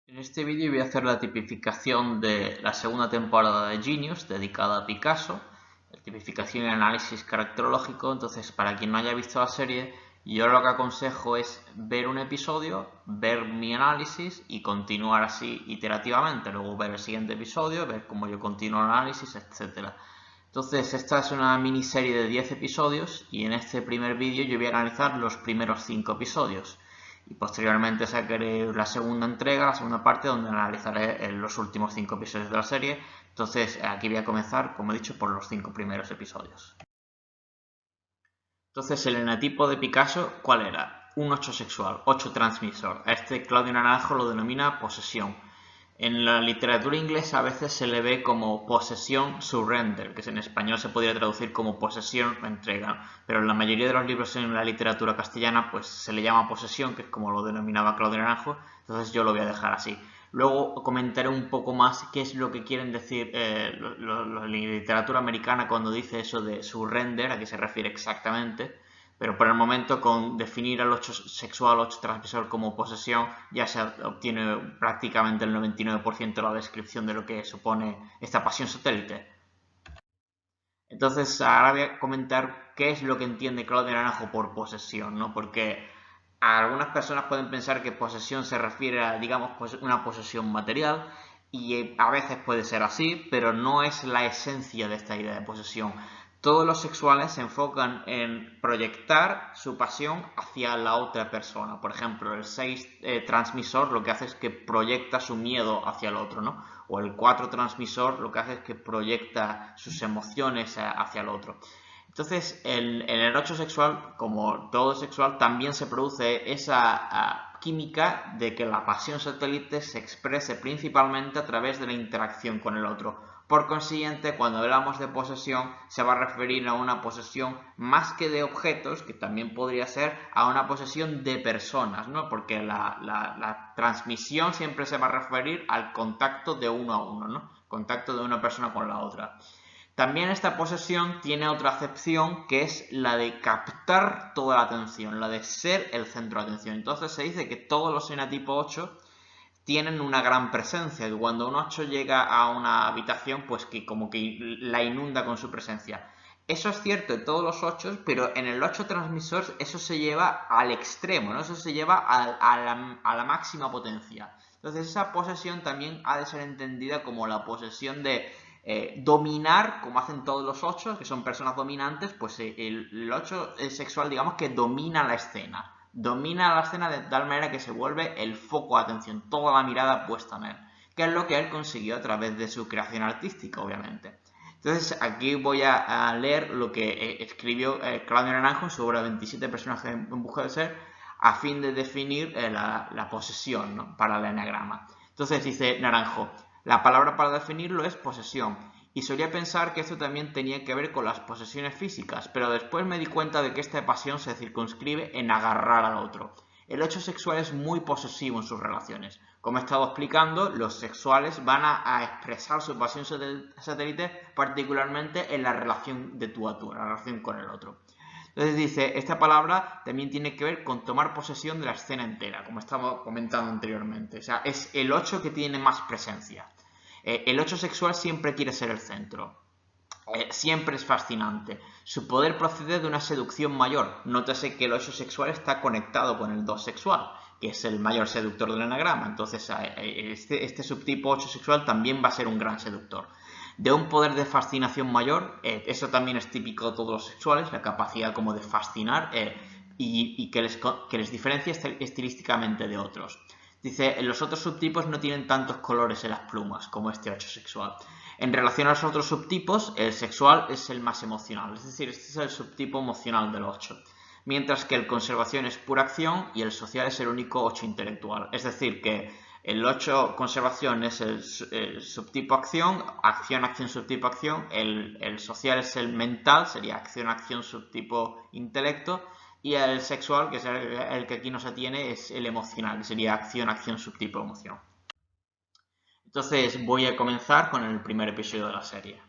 En este vídeo voy a hacer la tipificación de la segunda temporada de Genius, dedicada a Picasso, tipificación y análisis caracterológico. Entonces, para quien no haya visto la serie, yo lo que aconsejo es ver un episodio, ver mi análisis y continuar así iterativamente. Luego ver el siguiente episodio, ver cómo yo continúo el análisis, etc. Entonces, esta es una miniserie de 10 episodios y en este primer vídeo yo voy a analizar los primeros 5 episodios. Y posteriormente sacaré la segunda entrega, la segunda parte, donde analizaré los últimos 5 episodios de la serie. Entonces aquí voy a comenzar, como he dicho, por los 5 primeros episodios. Entonces el enetipo de Picasso, ¿cuál era? Un 8 sexual, 8 transmisor. A este Claudio Naranjo lo denomina posesión. En la literatura inglesa a veces se le ve como posesión surrender, que en español se podría traducir como posesión entrega, pero en la mayoría de los libros en la literatura castellana pues se le llama posesión, que es como lo denominaba Claudio Naranjo, entonces yo lo voy a dejar así. Luego comentaré un poco más qué es lo que quieren decir la literatura americana cuando dice eso de surrender, a qué se refiere exactamente. Pero por el momento, con definir al 8 sexual, 8 transmisor como posesión, ya se obtiene prácticamente el 99% de la descripción de lo que supone esta pasión satélite. Entonces, ahora voy a comentar qué es lo que entiende Claudio Naranjo por posesión, ¿no? Porque algunas personas pueden pensar que posesión se refiere a, digamos, pues una posesión material, y a veces puede ser así, pero no es la esencia de esta idea de posesión. Todos los sexuales se enfocan en proyectar su pasión hacia la otra persona. Por ejemplo, el 6 transmisor lo que hace es que proyecta su miedo hacia el otro, ¿no? O el 4 transmisor lo que hace es que proyecta sus emociones hacia el otro. Entonces, en el 8 sexual, como todo sexual, también se produce esa química de que la pasión satélite se exprese principalmente a través de la interacción con el otro. Por consiguiente, cuando hablamos de posesión, se va a referir a una posesión más que de objetos, que también podría ser a una posesión de personas, ¿no? Porque la transmisión siempre se va a referir al contacto de uno a uno, ¿no? Contacto de una persona con la otra. También esta posesión tiene otra acepción, que es la de captar toda la atención, la de ser el centro de atención. Entonces se dice que todos los enatipo 8 tienen una gran presencia, que cuando un 8 llega a una habitación, pues que como que la inunda con su presencia. Eso es cierto de todos los 8, pero en el 8 transmisor eso se lleva al extremo, ¿no? Eso se lleva a la máxima potencia. Entonces esa posesión también ha de ser entendida como la posesión de dominar, como hacen todos los 8, que son personas dominantes, pues el 8 sexual, digamos que domina la escena. Domina la escena de tal manera que se vuelve el foco de atención, toda la mirada puesta en él, que es lo que él consiguió a través de su creación artística, obviamente. Entonces aquí voy a leer lo que escribió Claudio Naranjo en su obra 27 personajes en busca de ser, a fin de definir la posesión, ¿no?, para el enagrama. Entonces dice Naranjo: la palabra para definirlo es posesión, y solía pensar que esto también tenía que ver con las posesiones físicas, pero después me di cuenta de que esta pasión se circunscribe en agarrar al otro. El 8 sexual es muy posesivo en sus relaciones. Como he estado explicando, los sexuales van a expresar su pasión satélite particularmente en la relación de tú a tú, la relación con el otro. Entonces dice, esta palabra también tiene que ver con tomar posesión de la escena entera, como estamos comentando anteriormente. O sea, es el 8 que tiene más presencia. El 8 sexual siempre quiere ser el centro. Siempre es fascinante. Su poder procede de una seducción mayor. Nótese que el 8 sexual está conectado con el 2 sexual, que es el mayor seductor del enagrama. Entonces este subtipo 8 sexual también va a ser un gran seductor. De un poder de fascinación mayor, eso también es típico de todos los sexuales, la capacidad como de fascinar y que les diferencia estilísticamente de otros. Dice, los otros subtipos no tienen tantos colores en las plumas como este 8 sexual. En relación a los otros subtipos, el sexual es el más emocional, es decir, este es el subtipo emocional del 8. Mientras que el conservación es pura acción y el social es el único 8 intelectual. Es decir, que el 8 conservación es el subtipo acción, acción, subtipo acción. El social es el mental, sería acción, subtipo intelecto. Y el sexual, que es el que aquí no se tiene, es el emocional, que sería acción, subtipo emoción. Entonces voy a comenzar con el primer episodio de la serie.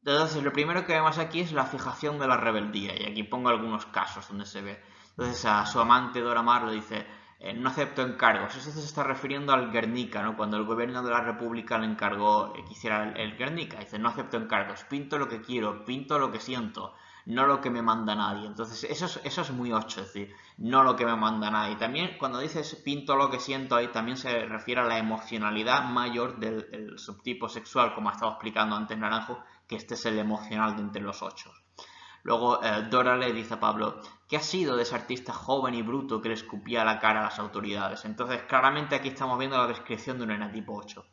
Entonces lo primero que vemos aquí es la fijación de la rebeldía, y aquí pongo algunos casos donde se ve. Entonces a su amante Dora Maar le dice, no acepto encargos. Eso se está refiriendo al Guernica, ¿no? Cuando el gobierno de la República le encargó que hiciera el Guernica. Dice, no acepto encargos, pinto lo que quiero, pinto lo que siento, no lo que me manda nadie. Entonces eso es muy 8, es decir, no lo que me manda nadie. También cuando dices pinto lo que siento, ahí también se refiere a la emocionalidad mayor del subtipo sexual, como ha estado explicando antes Naranjo, que este es el emocional de entre los 8. Luego Dora le dice a Pablo, ¿qué ha sido de ese artista joven y bruto que le escupía la cara a las autoridades? Entonces, claramente aquí estamos viendo la descripción de un enatipo 8.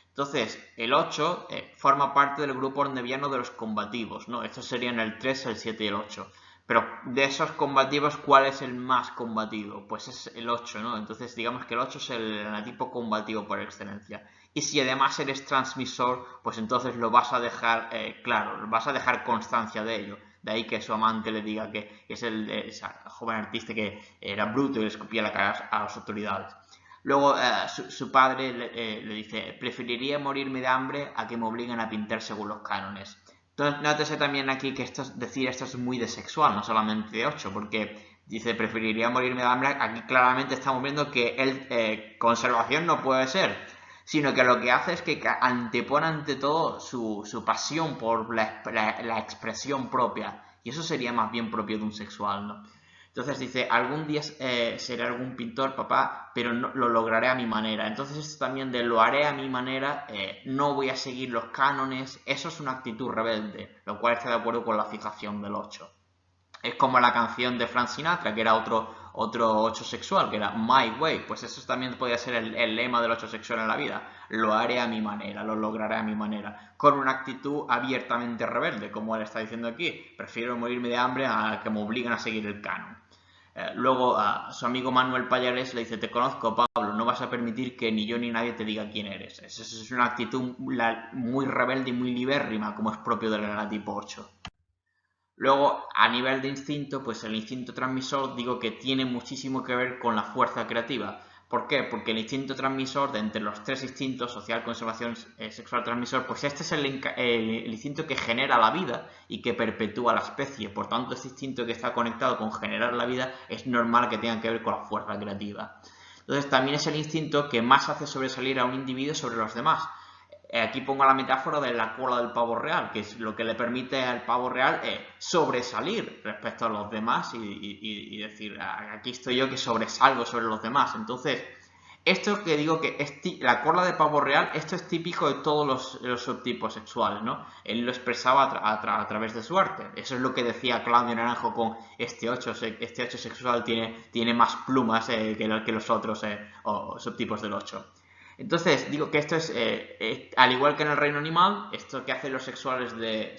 Entonces, el 8 forma parte del grupo orneviano de los combativos, ¿no? Estos serían el 3, el 7 y el 8. Pero de esos combativos, ¿cuál es el más combativo? Pues es el 8, ¿no? Entonces, digamos que el 8 es el enatipo combativo por excelencia. Y si además eres transmisor, pues entonces lo vas a dejar claro, vas a dejar constancia de ello. De ahí que su amante le diga que es ese joven artista que era bruto y le escupía la cara a las autoridades. Luego su padre le dice, preferiría morirme de hambre a que me obliguen a pintar según los cánones. Entonces, nótese también aquí que esto es muy de sexual, no solamente de 8, porque dice, preferiría morirme de hambre. Aquí claramente estamos viendo que él, conservación no puede ser, sino que lo que hace es que antepone ante todo su pasión por la expresión propia. Y eso sería más bien propio de un sexual, ¿no? Entonces dice, algún día seré algún pintor, papá, pero no, lo lograré a mi manera. Entonces esto también de lo haré a mi manera, no voy a seguir los cánones, eso es una actitud rebelde, lo cual está de acuerdo con la fijación del 8. Es como la canción de Frank Sinatra, que era otro 8 sexual, que era My Way. Pues eso también podría ser el lema del 8 sexual en la vida. Lo haré a mi manera, lo lograré a mi manera. Con una actitud abiertamente rebelde, como él está diciendo aquí. Prefiero morirme de hambre a que me obliguen a seguir el canon. Luego a su amigo Manuel Payares le dice, te conozco, Pablo, no vas a permitir que ni yo ni nadie te diga quién eres. Esa es una actitud muy rebelde y muy libérrima, como es propio del enatipo 8. Luego, a nivel de instinto, pues el instinto transmisor digo que tiene muchísimo que ver con la fuerza creativa. ¿Por qué? Porque el instinto transmisor, de entre los 3 instintos, social, conservación, sexual, transmisor, pues este es el instinto que genera la vida y que perpetúa la especie. Por tanto, este instinto que está conectado con generar la vida es normal que tenga que ver con la fuerza creativa. Entonces, también es el instinto que más hace sobresalir a un individuo sobre los demás. Aquí pongo la metáfora de la cola del pavo real, que es lo que le permite al pavo real sobresalir respecto a los demás y decir, aquí estoy yo que sobresalgo sobre los demás. Entonces, esto que digo que es la cola de pavo real, esto es típico de todos los subtipos sexuales, ¿no? Él lo expresaba a través de su arte. Eso es lo que decía Claudio Naranjo con este 8 sexual tiene más plumas que los otros subtipos del 8. Entonces, digo que esto es, al igual que en el reino animal, esto que hacen los sexuales de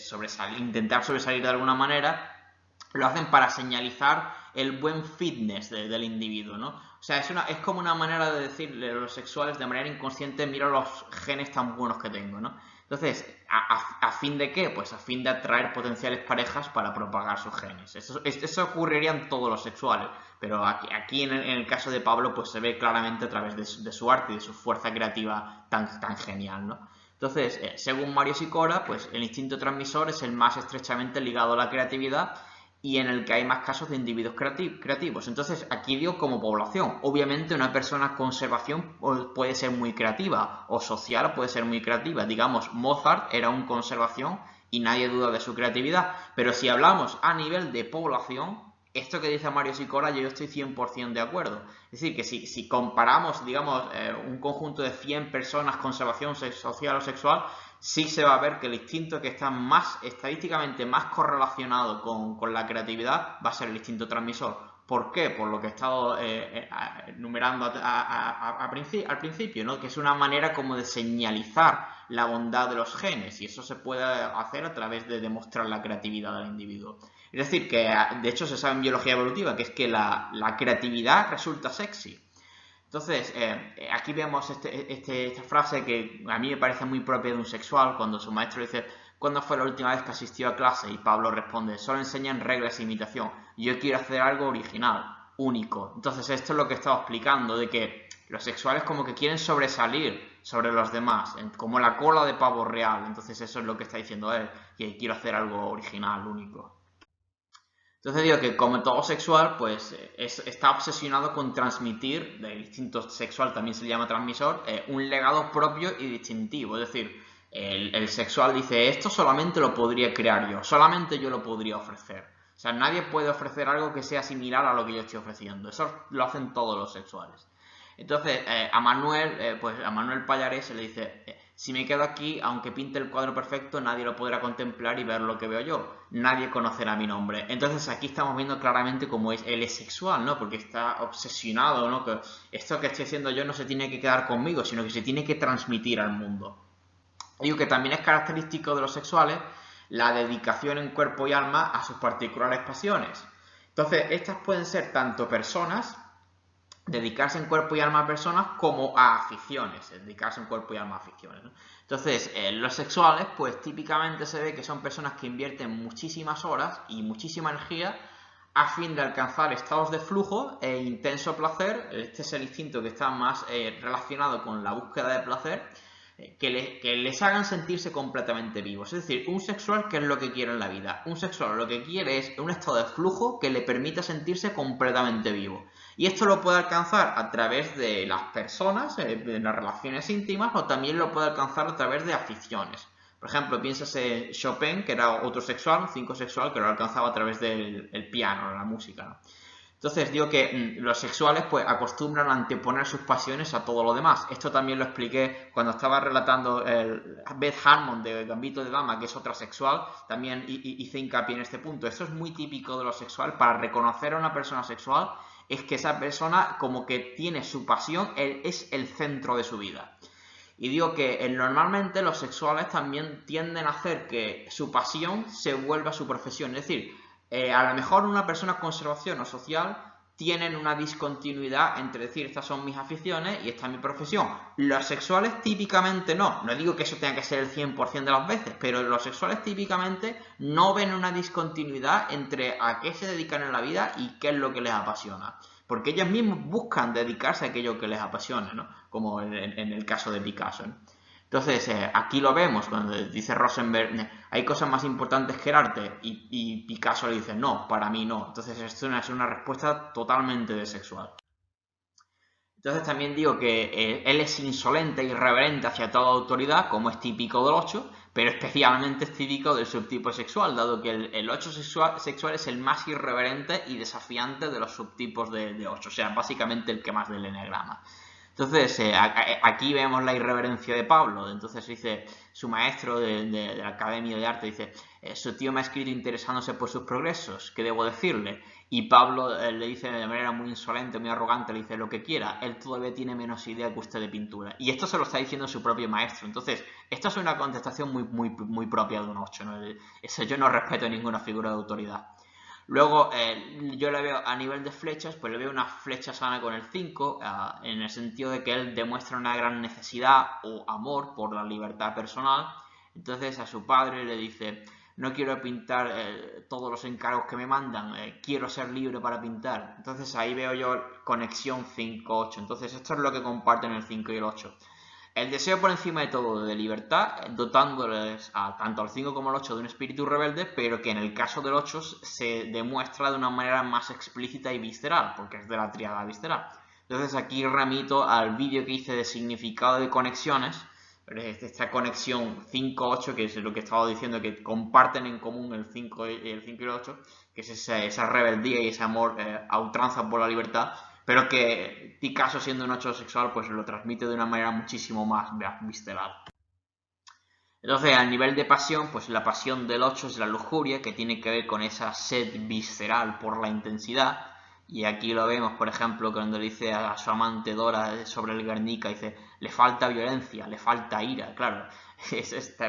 intentar sobresalir de alguna manera, lo hacen para señalizar el buen fitness del individuo, ¿no? O sea, es como una manera de decirle a los sexuales de manera inconsciente, mira los genes tan buenos que tengo, ¿no? Entonces, ¿a fin de qué? Pues a fin de atraer potenciales parejas para propagar sus genes. Eso ocurriría en todos los sexuales, pero aquí en el caso de Pablo pues se ve claramente a través de su arte y de su fuerza creativa tan genial, ¿no? Entonces, según Mario Sicora, pues el instinto transmisor es el más estrechamente ligado a la creatividad y en el que hay más casos de individuos creativos. Entonces, aquí digo como población. Obviamente una persona con conservación puede ser muy creativa, o social puede ser muy creativa. Digamos, Mozart era un conservación y nadie duda de su creatividad. Pero si hablamos a nivel de población, esto que dice Mario Sicora yo estoy 100% de acuerdo. Es decir, que si comparamos, digamos, un conjunto de 100 personas, conservación social o sexual, sí se va a ver que el instinto que está estadísticamente más correlacionado con la creatividad va a ser el instinto transmisor. ¿Por qué? Por lo que he estado enumerando al principio, ¿no? Que es una manera como de señalizar la bondad de los genes y eso se puede hacer a través de demostrar la creatividad del individuo. Es decir, que de hecho se sabe en biología evolutiva que es que la creatividad resulta sexy. Entonces, aquí vemos esta frase que a mí me parece muy propia de un sexual, cuando su maestro dice, ¿cuándo fue la última vez que asistió a clase? Y Pablo responde, solo enseñan reglas e imitación, yo quiero hacer algo original, único. Entonces, esto es lo que estaba explicando, de que los sexuales como que quieren sobresalir sobre los demás, como la cola de pavo real. Entonces, eso es lo que está diciendo él, que quiero hacer algo original, único. Entonces digo que como todo sexual, pues está obsesionado con transmitir, del instinto sexual también se le llama transmisor, un legado propio y distintivo. Es decir, el sexual dice, esto solamente lo podría crear yo, solamente yo lo podría ofrecer. O sea, nadie puede ofrecer algo que sea similar a lo que yo estoy ofreciendo. Eso lo hacen todos los sexuales. Entonces, a Manuel Pallares se le dice, si me quedo aquí, aunque pinte el cuadro perfecto, nadie lo podrá contemplar y ver lo que veo yo. Nadie conocerá mi nombre. Entonces aquí estamos viendo claramente cómo él es sexual, ¿no? Porque está obsesionado, ¿no? Que esto que estoy haciendo yo no se tiene que quedar conmigo, sino que se tiene que transmitir al mundo. Digo que también es característico de los sexuales la dedicación en cuerpo y alma a sus particulares pasiones. Entonces, estas pueden ser tanto personas, dedicarse en cuerpo y alma a personas, como a aficiones, dedicarse en cuerpo y alma a aficiones, ¿no? Entonces, los sexuales, pues típicamente se ve que son personas que invierten muchísimas horas y muchísima energía a fin de alcanzar estados de flujo e intenso placer. Este es el instinto que está más relacionado con la búsqueda de placer, que les hagan sentirse completamente vivos. Es decir, un sexual, ¿qué es lo que quiere en la vida? Un sexual lo que quiere es un estado de flujo que le permita sentirse completamente vivo. Y esto lo puede alcanzar a través de las personas, de las relaciones íntimas, o también lo puede alcanzar a través de aficiones. Por ejemplo, piénsase Chopin, que era otro sexual, un 5 sexual, que lo alcanzaba a través del piano, la música, ¿no? Entonces digo que los sexuales pues acostumbran a anteponer sus pasiones a todo lo demás. Esto también lo expliqué cuando estaba relatando Beth Harmon de Gambito de Dama, que es otra sexual. También hice hincapié en este punto. Esto es muy típico de lo sexual. Para reconocer a una persona sexual es que esa persona como que tiene su pasión, es el centro de su vida. Y digo que normalmente los sexuales también tienden a hacer que su pasión se vuelva su profesión. Es decir, a lo mejor una persona con conservación o social tienen una discontinuidad entre decir, estas son mis aficiones y esta es mi profesión. Los sexuales típicamente no. No digo que eso tenga que ser el 100% de las veces, pero los sexuales típicamente no ven una discontinuidad entre a qué se dedican en la vida y qué es lo que les apasiona. Porque ellos mismos buscan dedicarse a aquello que les apasiona, ¿no? Como en el caso de Picasso, ¿no? Entonces, aquí lo vemos, cuando dice Rosenberg, hay cosas más importantes que el arte, y Picasso le dice, no, para mí no. Entonces, esto es una respuesta totalmente desexual. Entonces, también digo que él es insolente e irreverente hacia toda autoridad, como es típico del 8, pero especialmente es típico del subtipo sexual, dado que el 8 sexual es el más irreverente y desafiante de los subtipos de 8, o sea, básicamente el que más del eneagrama. Entonces, aquí vemos la irreverencia de Pablo. Entonces dice, su maestro de la Academia de Arte dice, su tío me ha escrito interesándose por sus progresos, ¿qué debo decirle? Y Pablo le dice de manera muy insolente, muy arrogante, le dice lo que quiera, él todavía tiene menos idea que usted de pintura. Y esto se lo está diciendo su propio maestro. Entonces, esto es una contestación muy propia de un 8, ¿no? Eso, yo no respeto ninguna figura de autoridad. Luego, yo le veo a nivel de flechas, pues le veo una flecha sana con el 5, en el sentido de que él demuestra una gran necesidad o amor por la libertad personal. Entonces a su padre le dice, no quiero pintar todos los encargos que me mandan, quiero ser libre para pintar. Entonces ahí veo yo conexión 5-8. Entonces esto es lo que comparten el 5 y el 8. El deseo por encima de todo de libertad, dotándoles tanto al 5 como al 8 de un espíritu rebelde, pero que en el caso del 8 se demuestra de una manera más explícita y visceral, porque es de la tríada visceral. Entonces aquí remito al vídeo que hice de significado de conexiones, esta conexión 5-8, que es lo que estaba diciendo, que comparten en común el 5 y el 8, que es esa rebeldía y ese amor a ultranza por la libertad, pero que Picasso, siendo un 8 sexual, pues lo transmite de una manera muchísimo más visceral. Entonces, a nivel de pasión, pues la pasión del 8 es la lujuria, que tiene que ver con esa sed visceral por la intensidad. Y aquí lo vemos, por ejemplo, cuando le dice a su amante Dora sobre el Guernica, dice, le falta violencia, le falta ira. Claro,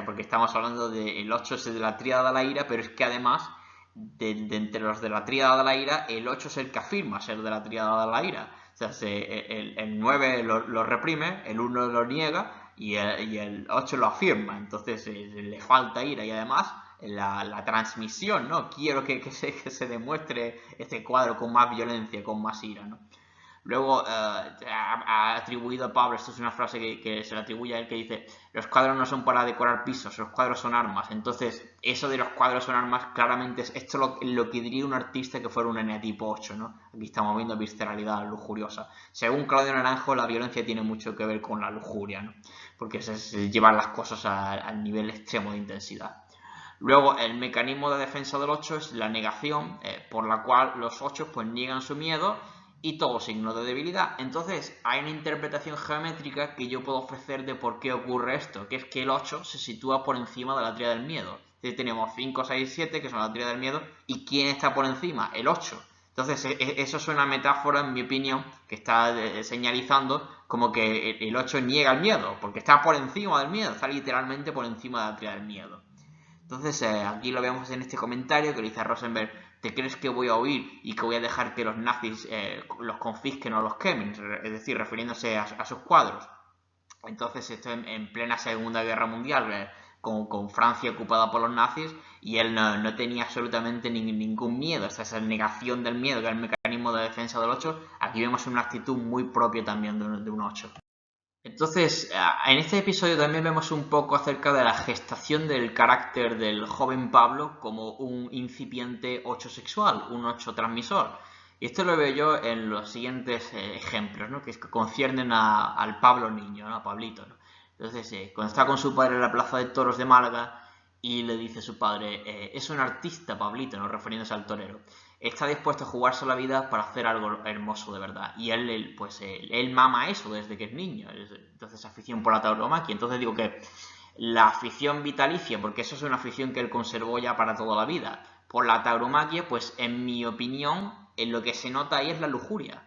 porque estamos hablando del 8 es de la tríada de la ira, pero es que además, de entre los de la tríada de la ira, el 8 es el que afirma ser de la tríada de la ira. O sea, el 9 lo reprime, el 1 lo niega y el 8 lo afirma. Entonces le falta ira y además la transmisión, ¿no? Quiero que se demuestre este cuadro con más violencia, con más ira, ¿no? Luego ha atribuido a Pablo, esto es una frase que se le atribuye a él, que dice: los cuadros no son para decorar pisos, los cuadros son armas. Entonces, eso de los cuadros son armas, claramente es esto lo que diría un artista que fuera un eneatipo 8, ¿no? Aquí estamos viendo visceralidad lujuriosa. Según Claudio Naranjo, la violencia tiene mucho que ver con la lujuria, ¿no? Porque se llevan las cosas al nivel extremo de intensidad. Luego, el mecanismo de defensa del 8 es la negación, por la cual los 8 pues niegan su miedo y todo signo de debilidad. Entonces, hay una interpretación geométrica que yo puedo ofrecer de por qué ocurre esto, que es que el 8 se sitúa por encima de la tríada del miedo. Entonces, tenemos 5, 6, 7, que son la tríada del miedo, ¿y quién está por encima? El 8. Entonces, eso es una metáfora, en mi opinión, que está señalizando como que el 8 niega el miedo, porque está por encima del miedo, está literalmente por encima de la tríada del miedo. Entonces, aquí lo vemos en este comentario que le dice a Rosenberg: ¿te crees que voy a huir y que voy a dejar que los nazis los confisquen o los quemen? Es decir, refiriéndose a sus cuadros. Entonces, esto en plena Segunda Guerra Mundial, con Francia ocupada por los nazis, y él no tenía absolutamente ningún miedo. Esa negación del miedo, que es el mecanismo de defensa del 8, aquí vemos una actitud muy propia también de un 8. Entonces, en este episodio también vemos un poco acerca de la gestación del carácter del joven Pablo como un incipiente 8 sexual, un 8 transmisor. Y esto lo veo yo en los siguientes ejemplos, ¿no? Que conciernen al Pablo niño, ¿no? A Pablito, ¿no? Entonces, cuando está con su padre en la plaza de toros de Málaga y le dice a su padre: es un artista, Pablito, ¿no? Refiriéndose al torero. Está dispuesto a jugarse la vida para hacer algo hermoso de verdad. Y él mama eso desde que es niño. Entonces, afición por la tauromaquia. Entonces digo que la afición vitalicia, porque eso es una afición que él conservó ya para toda la vida, por la tauromaquia, pues en mi opinión, en lo que se nota ahí es la lujuria.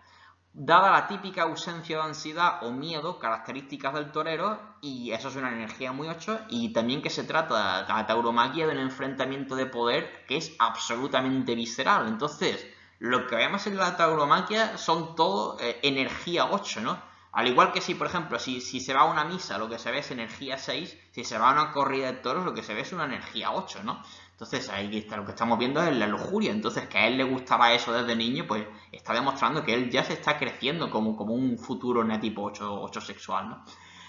Dada la típica ausencia de ansiedad o miedo, características del torero, y eso es una energía muy 8, y también que se trata, la tauromaquia, de un enfrentamiento de poder que es absolutamente visceral. Entonces, lo que vemos en la tauromaquia son todo energía 8, ¿no? Al igual que si, por ejemplo, si se va a una misa, lo que se ve es energía 6, si se va a una corrida de toros, lo que se ve es una energía 8, ¿no? Entonces ahí está, lo que estamos viendo es la lujuria. Entonces, que a él le gustaba eso desde niño, pues está demostrando que él ya se está creciendo como un futuro tipo 8 sexual, ¿no?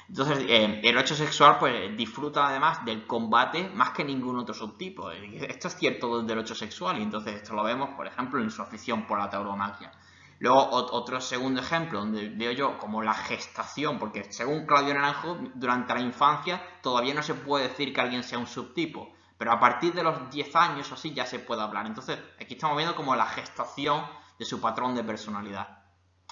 Entonces, el 8 sexual pues disfruta además del combate más que ningún otro subtipo. Esto es cierto del 8 sexual, y entonces esto lo vemos, por ejemplo, en su afición por la tauromaquia. Luego, otro segundo ejemplo, donde veo yo como la gestación, porque según Claudio Naranjo, durante la infancia todavía no se puede decir que alguien sea un subtipo, pero a partir de los 10 años o así ya se puede hablar. Entonces, aquí estamos viendo como la gestación de su patrón de personalidad.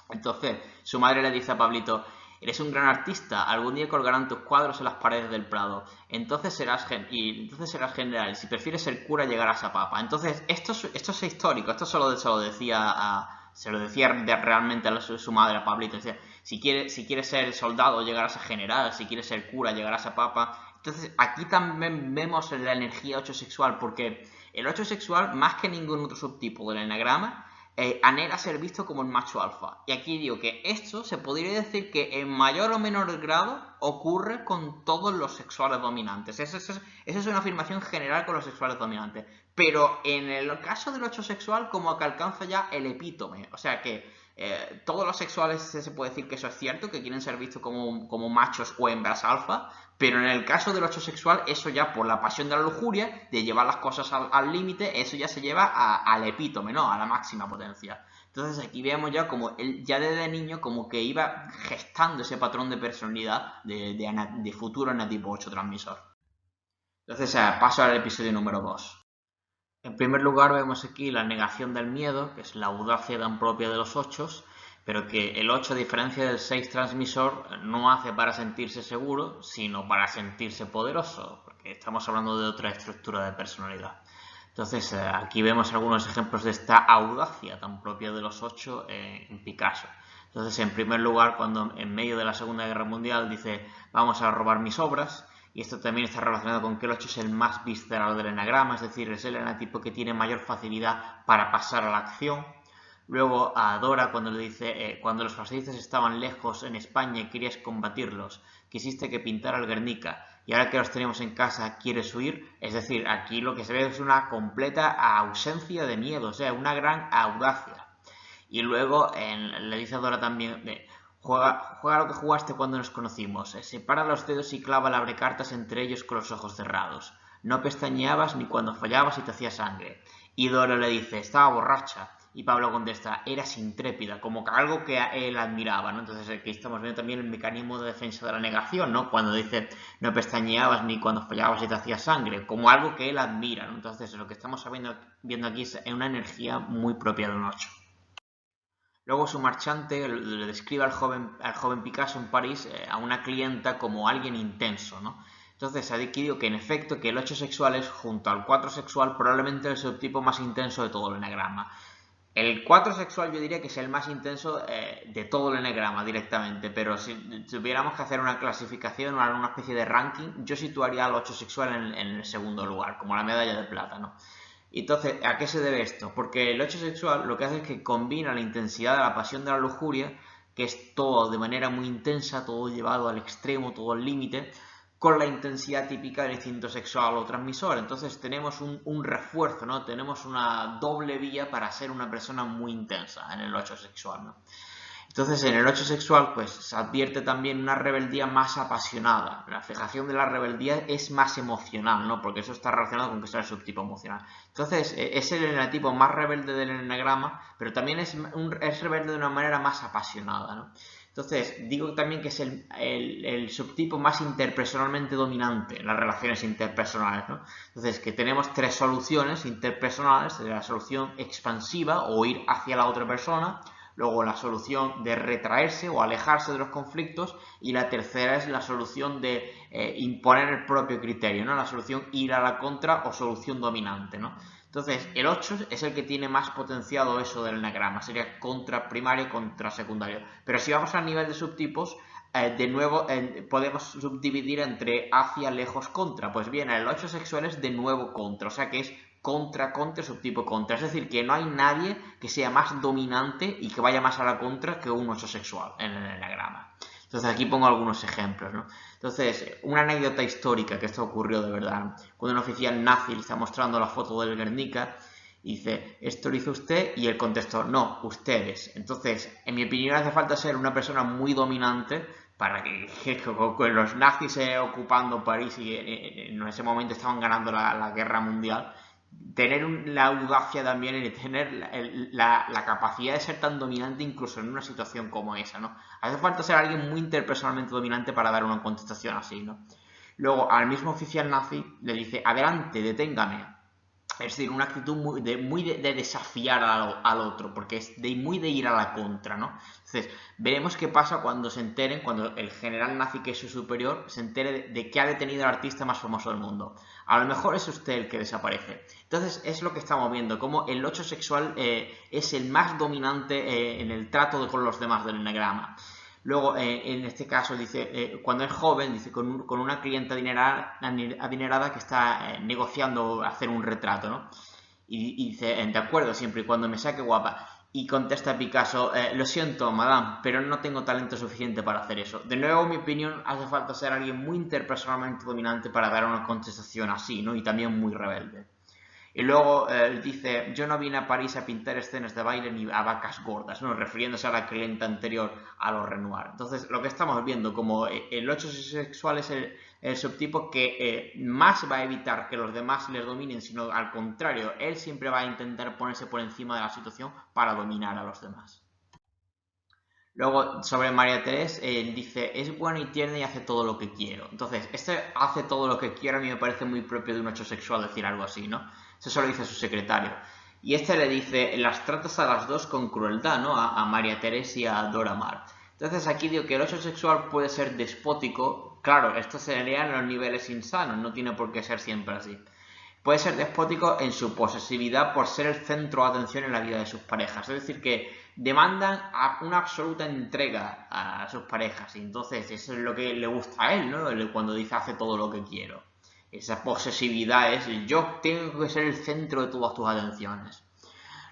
Entonces, su madre le dice a Pablito: eres un gran artista, algún día colgarán tus cuadros en las paredes del Prado, entonces serás general, si prefieres ser cura llegarás a papa. Entonces, esto es histórico, esto se lo decía realmente a su madre, a Pablito. Decía: si quieres ser soldado llegarás a general, si quieres ser cura llegarás a papa. Entonces, aquí también vemos la energía 8 sexual, porque el 8 sexual, más que ningún otro subtipo del enagrama, anhela ser visto como el macho alfa. Y aquí digo que esto se podría decir que en mayor o menor grado ocurre con todos los sexuales dominantes. Esa es una afirmación general con los sexuales dominantes. Pero en el caso del 8 sexual, como que alcanza ya el epítome. O sea que todos los sexuales se puede decir que eso es cierto, que quieren ser vistos como machos o hembras alfa, pero en el caso del 8 sexual, eso ya por la pasión de la lujuria, de llevar las cosas al límite, eso ya se lleva al epítome, ¿no? A la máxima potencia. Entonces aquí vemos ya como él ya desde niño como que iba gestando ese patrón de personalidad de futuro enatipo 8 transmisor. Entonces paso al episodio número 2. En primer lugar vemos aquí la negación del miedo, que es la audacia tan propia de los 8, pero que el 8, a diferencia del 6 transmisor, no hace para sentirse seguro, sino para sentirse poderoso, porque estamos hablando de otra estructura de personalidad. Entonces aquí vemos algunos ejemplos de esta audacia tan propia de los 8 en Picasso. Entonces, en primer lugar, cuando en medio de la Segunda Guerra Mundial dice: vamos a robar mis obras, y esto también está relacionado con que el 8 es el más visceral del enagrama, es decir, es el enatipo que tiene mayor facilidad para pasar a la acción. Luego a Dora, cuando le dice: cuando los fascistas estaban lejos en España y querías combatirlos, quisiste que pintara el Guernica, y ahora que los tenemos en casa quieres huir. Es decir, aquí lo que se ve es una completa ausencia de miedo, o sea, una gran audacia. Y luego le dice a Dora también, juega lo que jugaste cuando nos conocimos, separa los dedos y clava el abrecartas entre ellos con los ojos cerrados. No pestañeabas ni cuando fallabas y te hacía sangre. Y Dora le dice, estaba borracha. Y Pablo contesta, eras intrépida, como que algo que él admiraba, ¿no? Entonces aquí estamos viendo también el mecanismo de defensa de la negación, ¿no? Cuando dice, no pestañeabas ni cuando fallabas y te hacía sangre, como algo que él admira, ¿no? Entonces lo que estamos viendo aquí es una energía muy propia de un 8. Luego su marchante le describe al joven Picasso en París a una clienta como alguien intenso, ¿no? Entonces ha adquirido que en efecto que el 8 sexual es, junto al 4 sexual, probablemente el subtipo más intenso de todo el enegrama. El 4 sexual yo diría que es el más intenso de todo el enegrama directamente, pero si tuviéramos que hacer una clasificación o una especie de ranking, yo situaría al 8 sexual en el segundo lugar, como la medalla de plata, ¿no? Entonces, ¿a qué se debe esto? Porque el 8 sexual lo que hace es que combina la intensidad de la pasión de la lujuria, que es todo de manera muy intensa, todo llevado al extremo, todo al límite, con la intensidad típica del instinto sexual o transmisor. Entonces tenemos un refuerzo, ¿no? Tenemos una doble vía para ser una persona muy intensa en el 8 sexual, ¿no? Entonces, en el 8 sexual, pues se advierte también una rebeldía más apasionada. La fijación de la rebeldía es más emocional, ¿no? Porque eso está relacionado con que sea el subtipo emocional. Entonces, es el eneatipo más rebelde del eneagrama, pero también es rebelde de una manera más apasionada, ¿no? Entonces, digo también que es el subtipo más interpersonalmente dominante en las relaciones interpersonales, ¿no? Entonces, que tenemos tres soluciones interpersonales: la solución expansiva o ir hacia la otra persona, luego la solución de retraerse o alejarse de los conflictos, y la tercera es la solución de imponer el propio criterio, ¿no? La solución ir a la contra o solución dominante, ¿no? Entonces, el 8 es el que tiene más potenciado eso del eneagrama, sería contra primario y contra secundario. Pero si vamos al nivel de subtipos, de nuevo podemos subdividir entre hacia, lejos, contra. Pues bien, el 8 sexual es de nuevo contra, o sea que es contra, subtipo contra. Es decir, que no hay nadie que sea más dominante y que vaya más a la contra que un 8 sexual en el eneagrama. Entonces aquí pongo algunos ejemplos, ¿no? Entonces, una anécdota histórica que esto ocurrió de verdad. Cuando un oficial nazi le está mostrando la foto del Guernica, dice, ¿esto lo hizo usted? Y él contestó, no, ustedes. Entonces, en mi opinión hace falta ser una persona muy dominante para que con los nazis ocupando París y en ese momento estaban ganando la guerra mundial, tener la audacia también y tener la capacidad de ser tan dominante incluso en una situación como esa, ¿no? Hace falta ser alguien muy interpersonalmente dominante para dar una contestación así, ¿no? Luego, al mismo oficial nazi le dice, adelante, deténgame. Es decir, una actitud muy de desafiar al otro, porque es muy de ir a la contra, ¿no? Entonces, veremos qué pasa cuando se enteren, cuando el general nazi, que es su superior, se entere de que ha detenido al artista más famoso del mundo. A lo mejor es usted el que desaparece. Entonces, es lo que estamos viendo, como el 8 sexual es el más dominante en el trato con los demás del eneagrama. Luego, en este caso, dice, cuando es joven, dice, con una clienta adinerada que está negociando hacer un retrato, ¿no? Y dice, de acuerdo, siempre y cuando me saque guapa. Y contesta Picasso, lo siento, madame, pero no tengo talento suficiente para hacer eso. De nuevo, en mi opinión, hace falta ser alguien muy interpersonalmente dominante para dar una contestación así, ¿no? Y también muy rebelde. Y luego dice, yo no vine a París a pintar escenas de baile ni a vacas gordas, ¿no? Refiriéndose a la clienta anterior, a los Renoir. Entonces, lo que estamos viendo, como el 8 sexual es el subtipo que más va a evitar que los demás les dominen, sino al contrario, él siempre va a intentar ponerse por encima de la situación para dominar a los demás. Luego, sobre María Teresa, él dice, es buena y tierna y hace todo lo que quiero. Entonces, este hace todo lo que quiero a mí me parece muy propio de un 8 sexual decir algo así, ¿no? Eso solo dice su secretario. Y este le dice, las tratas a las dos con crueldad, ¿no? A María Teresa y a Dora Maar. Entonces aquí digo que el 8 sexual puede ser despótico. Claro, esto sería en los niveles insanos, no tiene por qué ser siempre así. Puede ser despótico en su posesividad por ser el centro de atención en la vida de sus parejas. Es decir, que demandan una absoluta entrega a sus parejas. Y entonces eso es lo que le gusta a él, ¿no? Cuando dice hace todo lo que quiero. Esa posesividad es yo tengo que ser el centro de todas tus atenciones.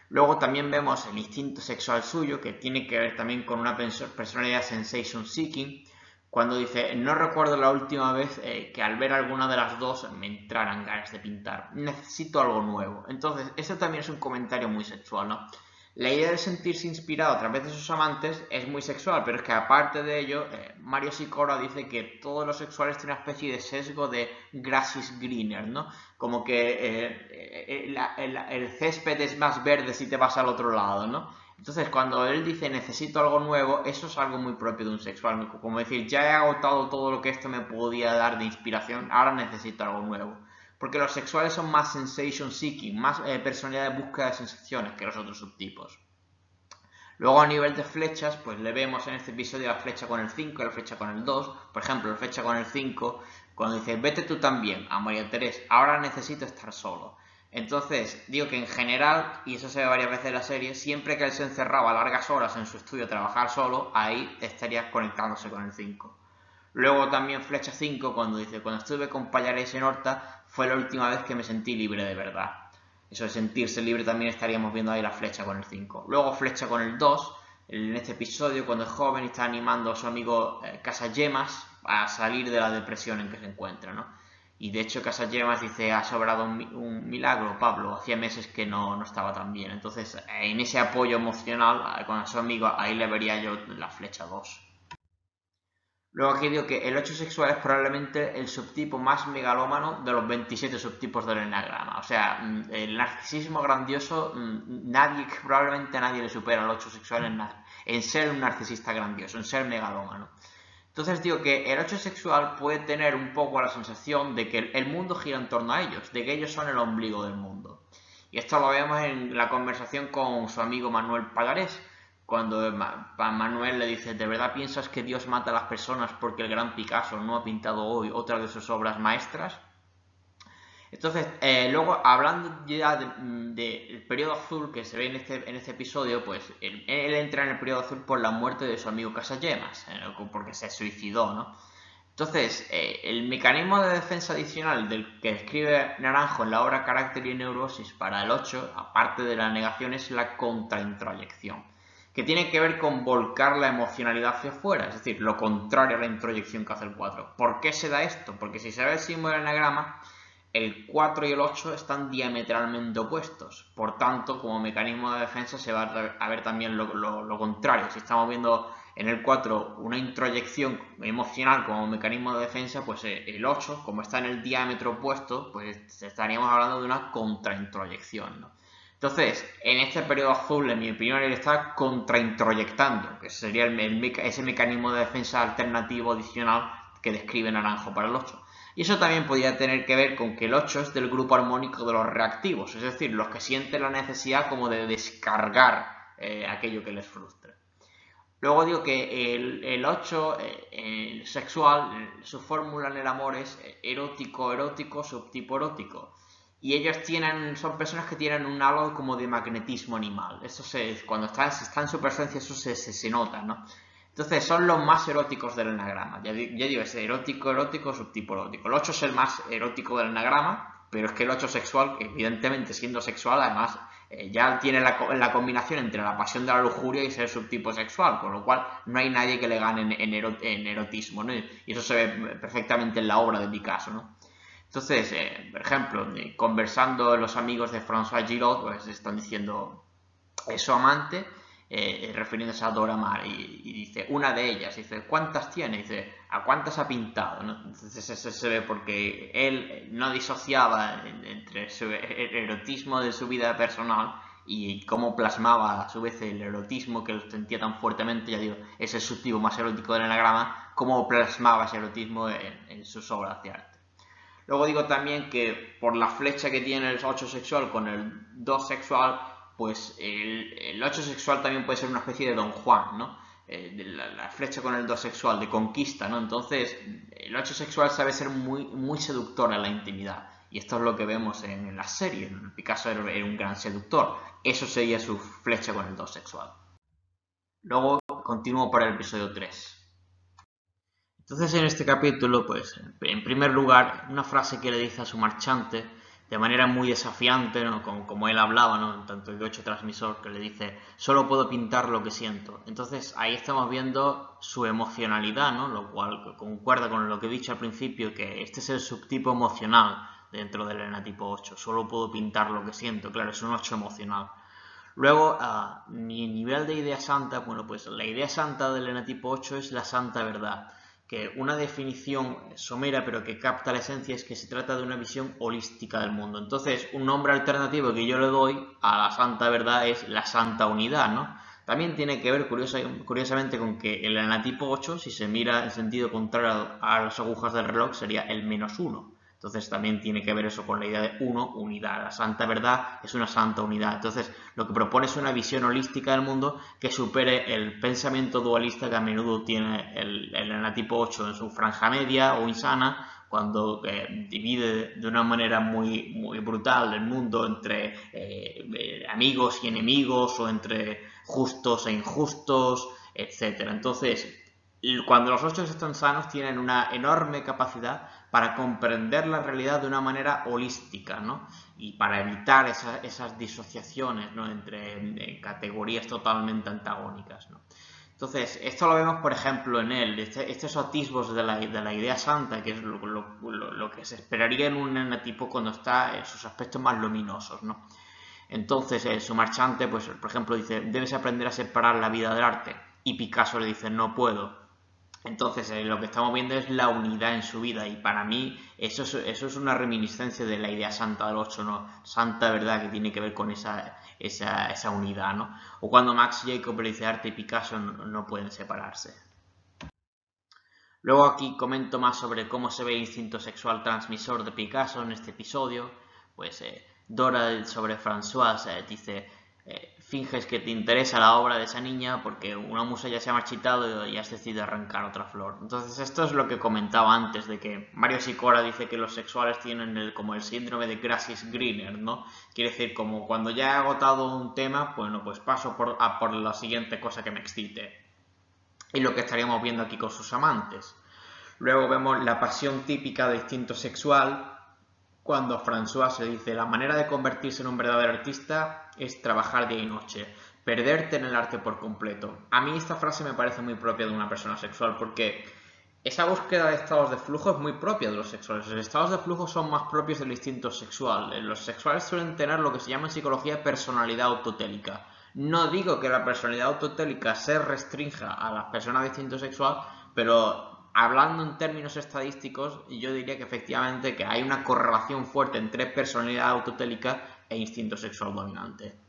Luego también vemos el instinto sexual suyo, que tiene que ver también con una personalidad sensation seeking, cuando dice, no recuerdo la última vez que al ver alguna de las dos me entraran ganas de pintar, necesito algo nuevo. Entonces, eso también es un comentario muy sexual, ¿no? Es La idea de sentirse inspirado a través de sus amantes es muy sexual, pero es que aparte de ello, Mario Sikora dice que todos los sexuales tienen una especie de sesgo de grass is greener, ¿no? Como que el césped es más verde si te vas al otro lado, ¿no? Entonces, cuando él dice necesito algo nuevo, eso es algo muy propio de un sexual. Como decir, ya he agotado todo lo que esto me podía dar de inspiración, ahora necesito algo nuevo. Porque los sexuales son más sensation seeking, más personalidad de búsqueda de sensaciones que los otros subtipos. Luego a nivel de flechas, pues le vemos en este episodio la flecha con el 5 y la flecha con el 2. Por ejemplo, la flecha con el 5, cuando dice, vete tú también a María Teresa, ahora necesito estar solo. Entonces, digo que en general, y eso se ve varias veces en la serie, siempre que él se encerraba largas horas en su estudio a trabajar solo, ahí estaría conectándose con el 5. Luego también flecha 5, cuando dice, cuando estuve con Pallares en Horta, fue la última vez que me sentí libre de verdad. Eso de sentirse libre también estaríamos viendo ahí la flecha con el 5. Luego flecha con el 2, en este episodio cuando es joven y está animando a su amigo Casagemas a salir de la depresión en que se encuentra, ¿no? Y de hecho Casagemas dice, ha sobrado un milagro, Pablo, hacía meses que no estaba tan bien. Entonces en ese apoyo emocional con su amigo, ahí le vería yo la flecha 2. Luego aquí digo que el 8 sexual es probablemente el subtipo más megalómano de los 27 subtipos del eneagrama. O sea, el narcisismo grandioso, probablemente nadie le supera al 8 sexual en ser un narcisista grandioso, en ser megalómano. Entonces digo que el 8 sexual puede tener un poco la sensación de que el mundo gira en torno a ellos, de que ellos son el ombligo del mundo. Y esto lo vemos en la conversación con su amigo Manuel Pagarés, cuando Manuel le dice, ¿de verdad piensas que Dios mata a las personas porque el gran Picasso no ha pintado hoy otra de sus obras maestras? Entonces, luego, hablando ya del periodo azul que se ve en este episodio, pues él entra en el periodo azul por la muerte de su amigo Casagemas, porque se suicidó, ¿no? Entonces, el mecanismo de defensa adicional del que describe Naranjo en la obra Carácter y Neurosis para el 8, aparte de la negación, es la contraintroyección, que tiene que ver con volcar la emocionalidad hacia afuera, es decir, lo contrario a la introyección que hace el 4. ¿Por qué se da esto? Porque si se ve el símbolo del enagrama, el 4 y el 8 están diametralmente opuestos. Por tanto, como mecanismo de defensa se va a ver también lo contrario. Si estamos viendo en el 4 una introyección emocional como mecanismo de defensa, pues el 8, como está en el diámetro opuesto, pues estaríamos hablando de una contraintroyección, ¿no? Entonces, en este periodo azul, en mi opinión, él está contraintroyectando, que sería ese mecanismo de defensa alternativo adicional que describe Naranjo para el 8. Y eso también podría tener que ver con que el 8 es del grupo armónico de los reactivos, es decir, los que sienten la necesidad como de descargar aquello que les frustra. Luego digo que el 8 el sexual, su fórmula en el amor es erótico, subtipo erótico. Y ellos son personas que tienen un halo como de magnetismo animal. Eso cuando está en su presencia, eso se nota, ¿no? Entonces son los más eróticos del enagrama. Ya digo, es erótico, subtipo erótico. El 8 es el más erótico del enagrama, pero es que el 8 sexual, evidentemente siendo sexual, además ya tiene la combinación entre la pasión de la lujuria y ser subtipo sexual, con lo cual no hay nadie que le gane en erotismo, ¿no? Y eso se ve perfectamente en la obra de Picasso, ¿no? Entonces, por ejemplo, conversando los amigos de François Giraud, pues están diciendo es su amante, refiriéndose a Dora Maar, y dice, una de ellas, dice, ¿cuántas tiene? Dice, ¿a cuántas ha pintado? ¿No? Entonces eso se ve porque él no disociaba entre el erotismo de su vida personal y cómo plasmaba a su vez el erotismo que lo sentía tan fuertemente, ya digo, es el subtipo más erótico del enagrama, cómo plasmaba ese erotismo en sus obras de arte. Luego digo también que por la flecha que tiene el 8 sexual con el 2 sexual, pues el 8 sexual también puede ser una especie de Don Juan, ¿no? La flecha con el 2 sexual, de conquista, ¿no? Entonces, el 8 sexual sabe ser muy seductor en la intimidad. Y esto es lo que vemos en la serie. Picasso era un gran seductor. Eso sería su flecha con el 2 sexual. Luego continúo para el episodio 3. Entonces en este capítulo, pues, en primer lugar, una frase que le dice a su marchante, de manera muy desafiante, ¿no? Como él hablaba, ¿no? Tanto el 8 transmisor, que le dice, solo puedo pintar lo que siento. Entonces ahí estamos viendo su emocionalidad, ¿no? Lo cual concuerda con lo que he dicho al principio, que este es el subtipo emocional dentro del enatipo 8. Solo puedo pintar lo que siento, claro, es un 8 emocional. Luego, mi nivel de idea santa, bueno, pues la idea santa del enatipo 8 es la santa verdad, que una definición somera pero que capta la esencia es que se trata de una visión holística del mundo. Entonces, un nombre alternativo que yo le doy a la santa verdad es la santa unidad, ¿no? También tiene que ver curiosamente con que el enatipo 8, si se mira en sentido contrario a las agujas del reloj, sería el -1. Entonces también tiene que ver eso con la idea de uno, unidad. La santa verdad es una santa unidad. Entonces lo que propone es una visión holística del mundo que supere el pensamiento dualista que a menudo tiene el enatipo 8 en su franja media o insana, cuando divide de una manera muy brutal el mundo entre amigos y enemigos o entre justos e injustos, etc. Entonces, cuando los 8 están sanos tienen una enorme capacidad para comprender la realidad de una manera holística, ¿no? Y para evitar esas disociaciones, ¿no? Entre categorías totalmente antagónicas, ¿no? Entonces, esto lo vemos, por ejemplo, en él, estos atisbos de la idea santa, que es lo que se esperaría en un enatipo cuando está en sus aspectos más luminosos, ¿no? Entonces, su marchante, pues, por ejemplo, dice, debes aprender a separar la vida del arte. Y Picasso le dice, no puedo. Entonces, lo que estamos viendo es la unidad en su vida y para mí eso es una reminiscencia de la idea santa del 8, ¿no? Santa verdad que tiene que ver con esa unidad, ¿no? O cuando Max Jacob le dice arte y Picasso no pueden separarse. Luego aquí comento más sobre cómo se ve el instinto sexual transmisor de Picasso en este episodio. Pues Dora sobre Françoise dice, finges que te interesa la obra de esa niña porque una musa ya se ha marchitado y has decidido arrancar otra flor. Entonces esto es lo que comentaba antes, de que Mario Sicora dice que los sexuales tienen como el síndrome de Gracis Greener, ¿no? Quiere decir, como cuando ya he agotado un tema, bueno, pues paso por la siguiente cosa que me excite. Y lo que estaríamos viendo aquí con sus amantes. Luego vemos la pasión típica de instinto sexual, cuando François se dice, la manera de convertirse en un verdadero artista es trabajar día y noche, perderte en el arte por completo. A mí esta frase me parece muy propia de una persona sexual, porque esa búsqueda de estados de flujo es muy propia de los sexuales. Los estados de flujo son más propios del instinto sexual. Los sexuales suelen tener lo que se llama en psicología personalidad autotélica. No digo que la personalidad autotélica se restrinja a las personas de instinto sexual, pero hablando en términos estadísticos, yo diría que efectivamente que hay una correlación fuerte entre personalidad autotélica e instinto sexual dominante.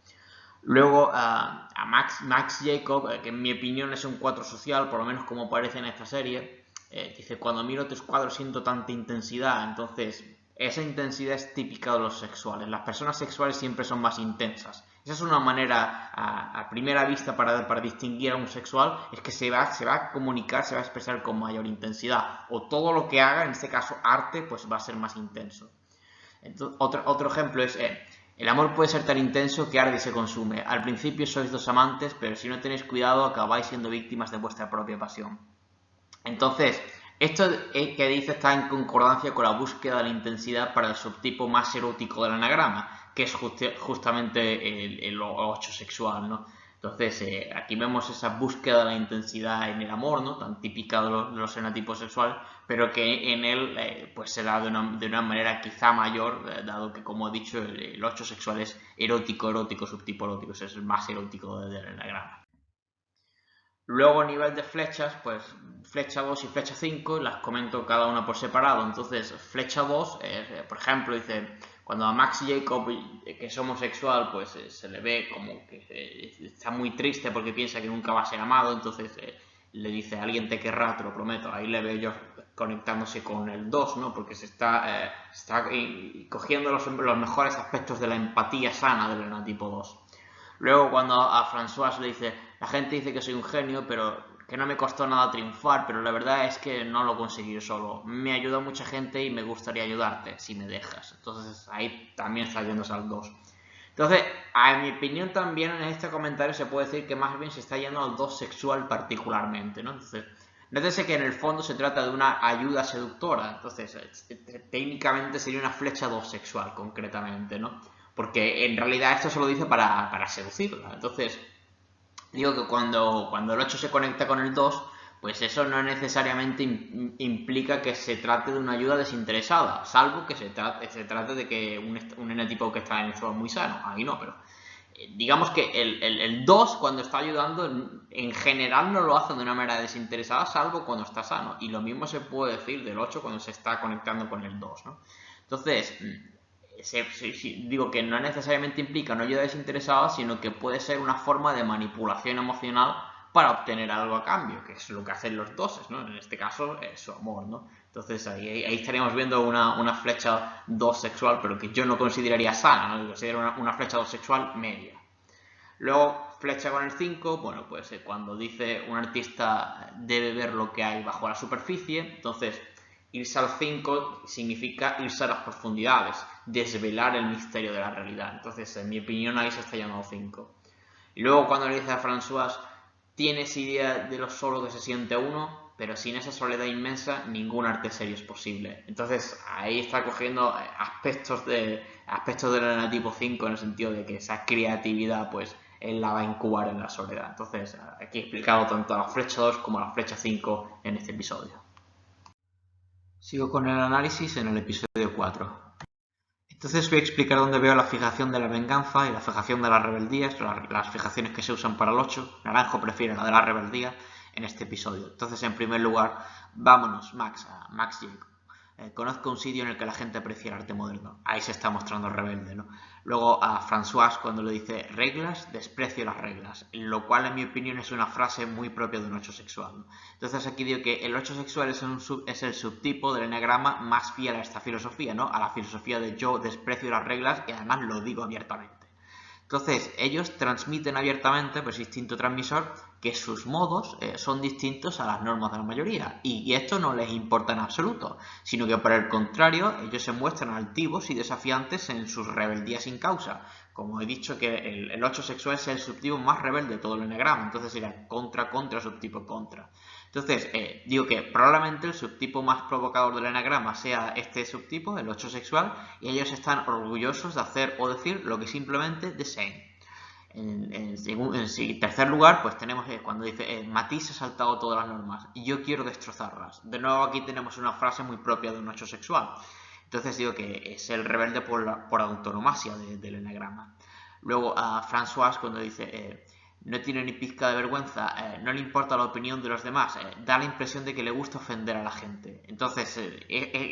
Luego a Max Jacob, que en mi opinión es un 4 social, por lo menos como aparece en esta serie, dice, cuando miro tus cuadros siento tanta intensidad. Entonces, esa intensidad es típica de los sexuales. Las personas sexuales siempre son más intensas. Esa es una manera a primera vista para distinguir a un sexual, es que se va a comunicar, se va a expresar con mayor intensidad. O todo lo que haga, en este caso arte, pues va a ser más intenso. Entonces, otro ejemplo es, el amor puede ser tan intenso que arde y se consume. Al principio sois dos amantes, pero si no tenéis cuidado acabáis siendo víctimas de vuestra propia pasión. Entonces, esto que dice está en concordancia con la búsqueda de la intensidad para el subtipo más erótico del anagrama, que es justamente el 8 sexual, ¿no? Entonces, aquí vemos esa búsqueda de la intensidad en el amor, ¿no? Tan típica de los enatipos sexuales, pero que en él pues se da de una manera quizá mayor, dado que, como he dicho, el 8 sexual es erótico, subtipo erótico, es el más erótico del enagrama. Luego a nivel de flechas, pues flecha 2 y flecha 5 las comento cada una por separado. Entonces, flecha 2, por ejemplo, dice, cuando a Max Jacob, que es homosexual, pues se le ve como que está muy triste porque piensa que nunca va a ser amado, entonces le dice, alguien te querrá, te lo prometo. Ahí le veo yo conectándose con el 2, ¿no? Porque se está cogiendo los mejores aspectos de la empatía sana del enatipo 2. Luego cuando a François le dice, la gente dice que soy un genio, pero que no me costó nada triunfar, pero la verdad es que no lo conseguí solo. Me ayudó mucha gente y me gustaría ayudarte, si me dejas. Entonces ahí también está yéndose al 2. Entonces, en mi opinión también en este comentario se puede decir que más bien se está yendo al 2 sexual particularmente, ¿no? Entonces, nótese que en el fondo se trata de una ayuda seductora, entonces técnicamente sería una flecha 2 sexual concretamente, ¿no? Porque en realidad esto se lo dice para seducirla. Entonces, digo que cuando el 8 se conecta con el 2, pues eso no necesariamente implica que se trate de una ayuda desinteresada, salvo que se trate de que un enetipo que está en estado muy sano, ahí no, pero digamos que el 2 cuando está ayudando en general no lo hace de una manera desinteresada, salvo cuando está sano. Y lo mismo se puede decir del 8 cuando se está conectando con el 2, ¿no? Entonces, digo que no necesariamente implica no ayuda desinteresada, sino que puede ser una forma de manipulación emocional para obtener algo a cambio, que es lo que hacen los doses, ¿no? En este caso, su amor, ¿no? Entonces ahí estaríamos viendo una flecha 2 sexual, pero que yo no consideraría sana, ¿no? Yo considero una flecha 2 sexual media. Luego, flecha con el 5, bueno, pues cuando dice un artista debe ver lo que hay bajo la superficie, entonces irse al 5 significa irse a las profundidades, desvelar el misterio de la realidad. Entonces, en mi opinión, ahí se está llamando 5. Y luego cuando le dice a François, tienes idea de lo solo que se siente uno, pero sin esa soledad inmensa ningún arte serio es posible. Entonces ahí está cogiendo aspectos del tipo 5 en el sentido de que esa creatividad pues él la va a incubar en la soledad. Entonces aquí he explicado tanto a la flecha 2 como a la flecha 5 en este episodio. Sigo con el análisis en el episodio 4. Entonces voy a explicar dónde veo la fijación de la venganza y la fijación de la rebeldía, las fijaciones que se usan para el 8. Naranjo prefiere la de la rebeldía en este episodio. Entonces, en primer lugar, vámonos, Max, a Max Jacob. Conozco un sitio en el que la gente aprecia el arte moderno. Ahí se está mostrando rebelde, ¿no? Luego a François cuando le dice reglas, desprecio las reglas, lo cual en mi opinión es una frase muy propia de un 8 sexual, ¿no? Entonces aquí digo que el 8 sexual es el subtipo del eneagrama más fiel a esta filosofía, ¿no? A la filosofía de yo desprecio las reglas y además lo digo abiertamente. Entonces, ellos transmiten abiertamente, por ese instinto transmisor, que sus modos son distintos a las normas de la mayoría. Y esto no les importa en absoluto, sino que por el contrario, ellos se muestran altivos y desafiantes en sus rebeldías sin causa. Como he dicho que el 8 sexual es el subtipo más rebelde de todo el eneagrama, entonces sería contra, subtipo, contra. Entonces, digo que probablemente el subtipo más provocador del eneagrama sea este subtipo, el 8 sexual, y ellos están orgullosos de hacer o decir lo que simplemente deseen. En tercer lugar, pues tenemos cuando dice Matisse ha saltado todas las normas y yo quiero destrozarlas. De nuevo aquí tenemos una frase muy propia de un 8 sexual. Entonces digo que es el rebelde por autonomasia del eneagrama. Luego a François cuando dice no tiene ni pizca de vergüenza, no le importa la opinión de los demás, da la impresión de que le gusta ofender a la gente. Entonces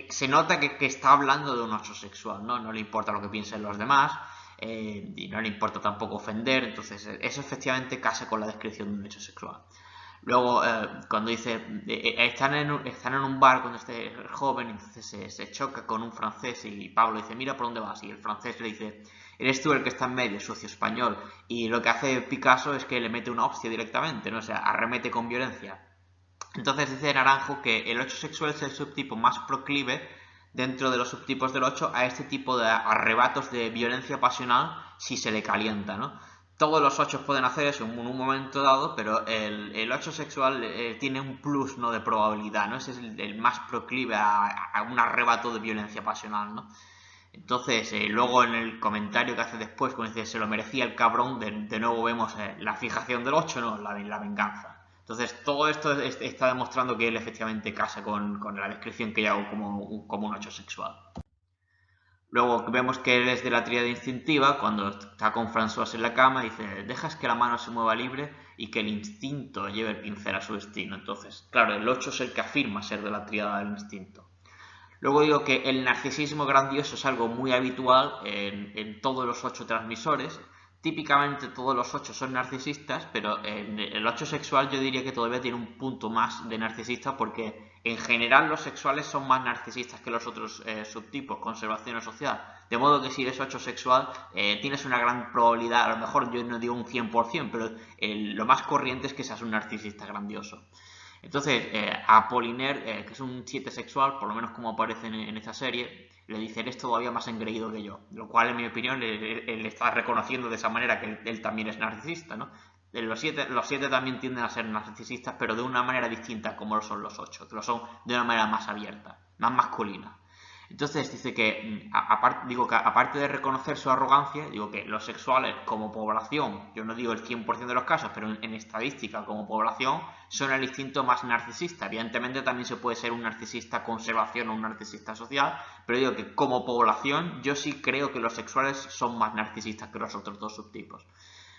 se nota que está hablando de un 8 sexual, ¿no? No le importa lo que piensen los demás y no le importa tampoco ofender, entonces eso efectivamente casa con la descripción de un 8 sexual. Luego, cuando dice, están en un bar cuando este joven, entonces se choca con un francés y Pablo dice, mira por dónde vas, y el francés le dice, eres tú el que está en medio, socio español, y lo que hace Picasso es que le mete una hostia directamente, ¿no? O sea, arremete con violencia. Entonces dice Naranjo que el 8 sexual es el subtipo más proclive dentro de los subtipos del 8 a este tipo de arrebatos de violencia pasional si se le calienta, ¿no? Todos los 8 pueden hacer eso en un momento dado, pero el 8 sexual tiene un plus, ¿no? De probabilidad, ¿no? Ese es el más proclive a un arrebato de violencia pasional, ¿no? Entonces, luego en el comentario que hace después, cuando dice se lo merecía el cabrón, de nuevo vemos la fijación del 8, ¿no? La venganza. Entonces, todo esto está demostrando que él efectivamente casa con la descripción que yo hago como un 8 sexual. Luego vemos que él es de la tríada instintiva, cuando está con François en la cama, dice, dejas que la mano se mueva libre y que el instinto lleve el pincel a su destino. Entonces, claro, el 8 es el que afirma ser de la tríada del instinto. Luego digo que el narcisismo grandioso es algo muy habitual en todos los 8 transmisores. Típicamente todos los 8 son narcisistas, pero en el 8 sexual yo diría que todavía tiene un punto más de narcisista porque en general los sexuales son más narcisistas que los otros subtipos, conservación o social. De modo que si eres 8 sexual tienes una gran probabilidad, a lo mejor yo no digo un 100%, pero lo más corriente es que seas un narcisista grandioso. Entonces, a Apollinaire, que es un 7 sexual, por lo menos como aparece en esta serie, le dice, eres todavía más engreído que yo. Lo cual, en mi opinión, él está reconociendo de esa manera que él también es narcisista, ¿no? Los siete también tienden a ser narcisistas, pero de una manera distinta como lo son los 8. Lo son de una manera más abierta, más masculina. Entonces dice que, aparte de reconocer su arrogancia, digo que los sexuales como población, yo no digo el 100% de los casos, pero en estadística como población, son el instinto más narcisista. Evidentemente también se puede ser un narcisista conservación o un narcisista social, pero digo que como población yo sí creo que los sexuales son más narcisistas que los otros dos subtipos.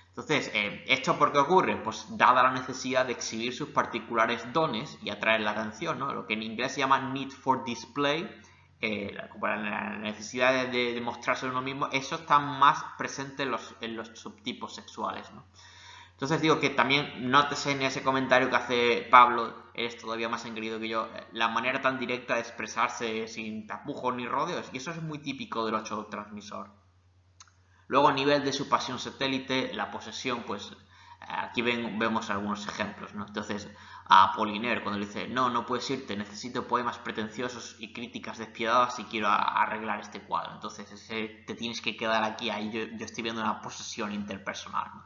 Entonces, ¿esto por qué ocurre? Pues dada la necesidad de exhibir sus particulares dones y atraer la atención, ¿no? Lo que en inglés se llama need for display, la necesidad de mostrarse uno mismo, eso está más presente en los subtipos sexuales, ¿no? Entonces digo que también nótese en ese comentario que hace Pablo, eres todavía más engreído que yo, la manera tan directa de expresarse sin tapujos ni rodeos, y eso es muy típico del 8 transmisor. Luego, a nivel de su pasión satélite, la posesión, pues aquí vemos algunos ejemplos, ¿no? Entonces, a Apollinaire, cuando le dice, no puedes irte, necesito poemas pretenciosos y críticas despiadadas si quiero arreglar este cuadro. Entonces, te tienes que quedar aquí, ahí yo estoy viendo una posesión interpersonal, ¿no?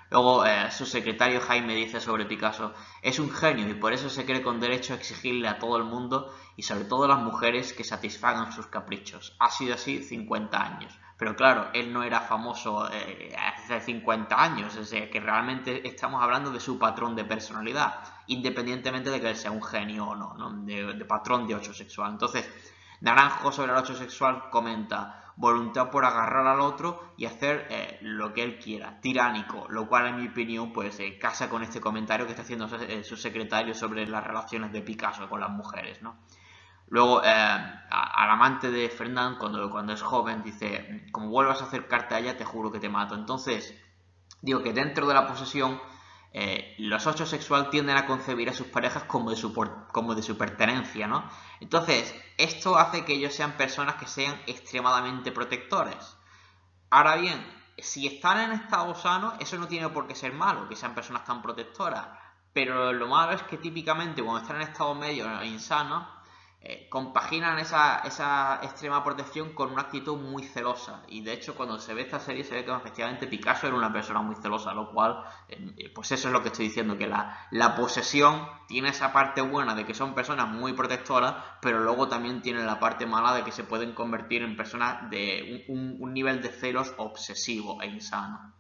Luego, su secretario Jaime dice sobre Picasso, es un genio y por eso se cree con derecho a exigirle a todo el mundo y sobre todo a las mujeres que satisfagan sus caprichos. Ha sido así 50 años. Pero claro, él no era famoso hace 50 años, o sea que realmente estamos hablando de su patrón de personalidad, independientemente de que él sea un genio o no, ¿no? De patrón de 8 sexual. Entonces, Naranjo sobre el 8 sexual comenta, voluntad por agarrar al otro y hacer lo que él quiera, tiránico, lo cual en mi opinión pues casa con este comentario que está haciendo su secretario sobre las relaciones de Picasso con las mujeres, ¿no? Luego, al amante de Fernand, cuando es joven, dice, como vuelvas a acercarte a ella, te juro que te mato. Entonces, digo que dentro de la posesión, los 8 sexual tienden a concebir a sus parejas como de su pertenencia, ¿no? Entonces, esto hace que ellos sean personas que sean extremadamente protectores. Ahora bien, si están en estado sano, eso no tiene por qué ser malo, que sean personas tan protectoras. Pero lo malo es que típicamente cuando están en estado medio e insano, compaginan esa extrema protección con una actitud muy celosa. Y de hecho, cuando se ve esta serie, se ve que efectivamente Picasso era una persona muy celosa, lo cual, pues eso es lo que estoy diciendo, que la posesión tiene esa parte buena de que son personas muy protectoras, pero luego también tiene la parte mala de que se pueden convertir en personas de un nivel de celos obsesivo e insano.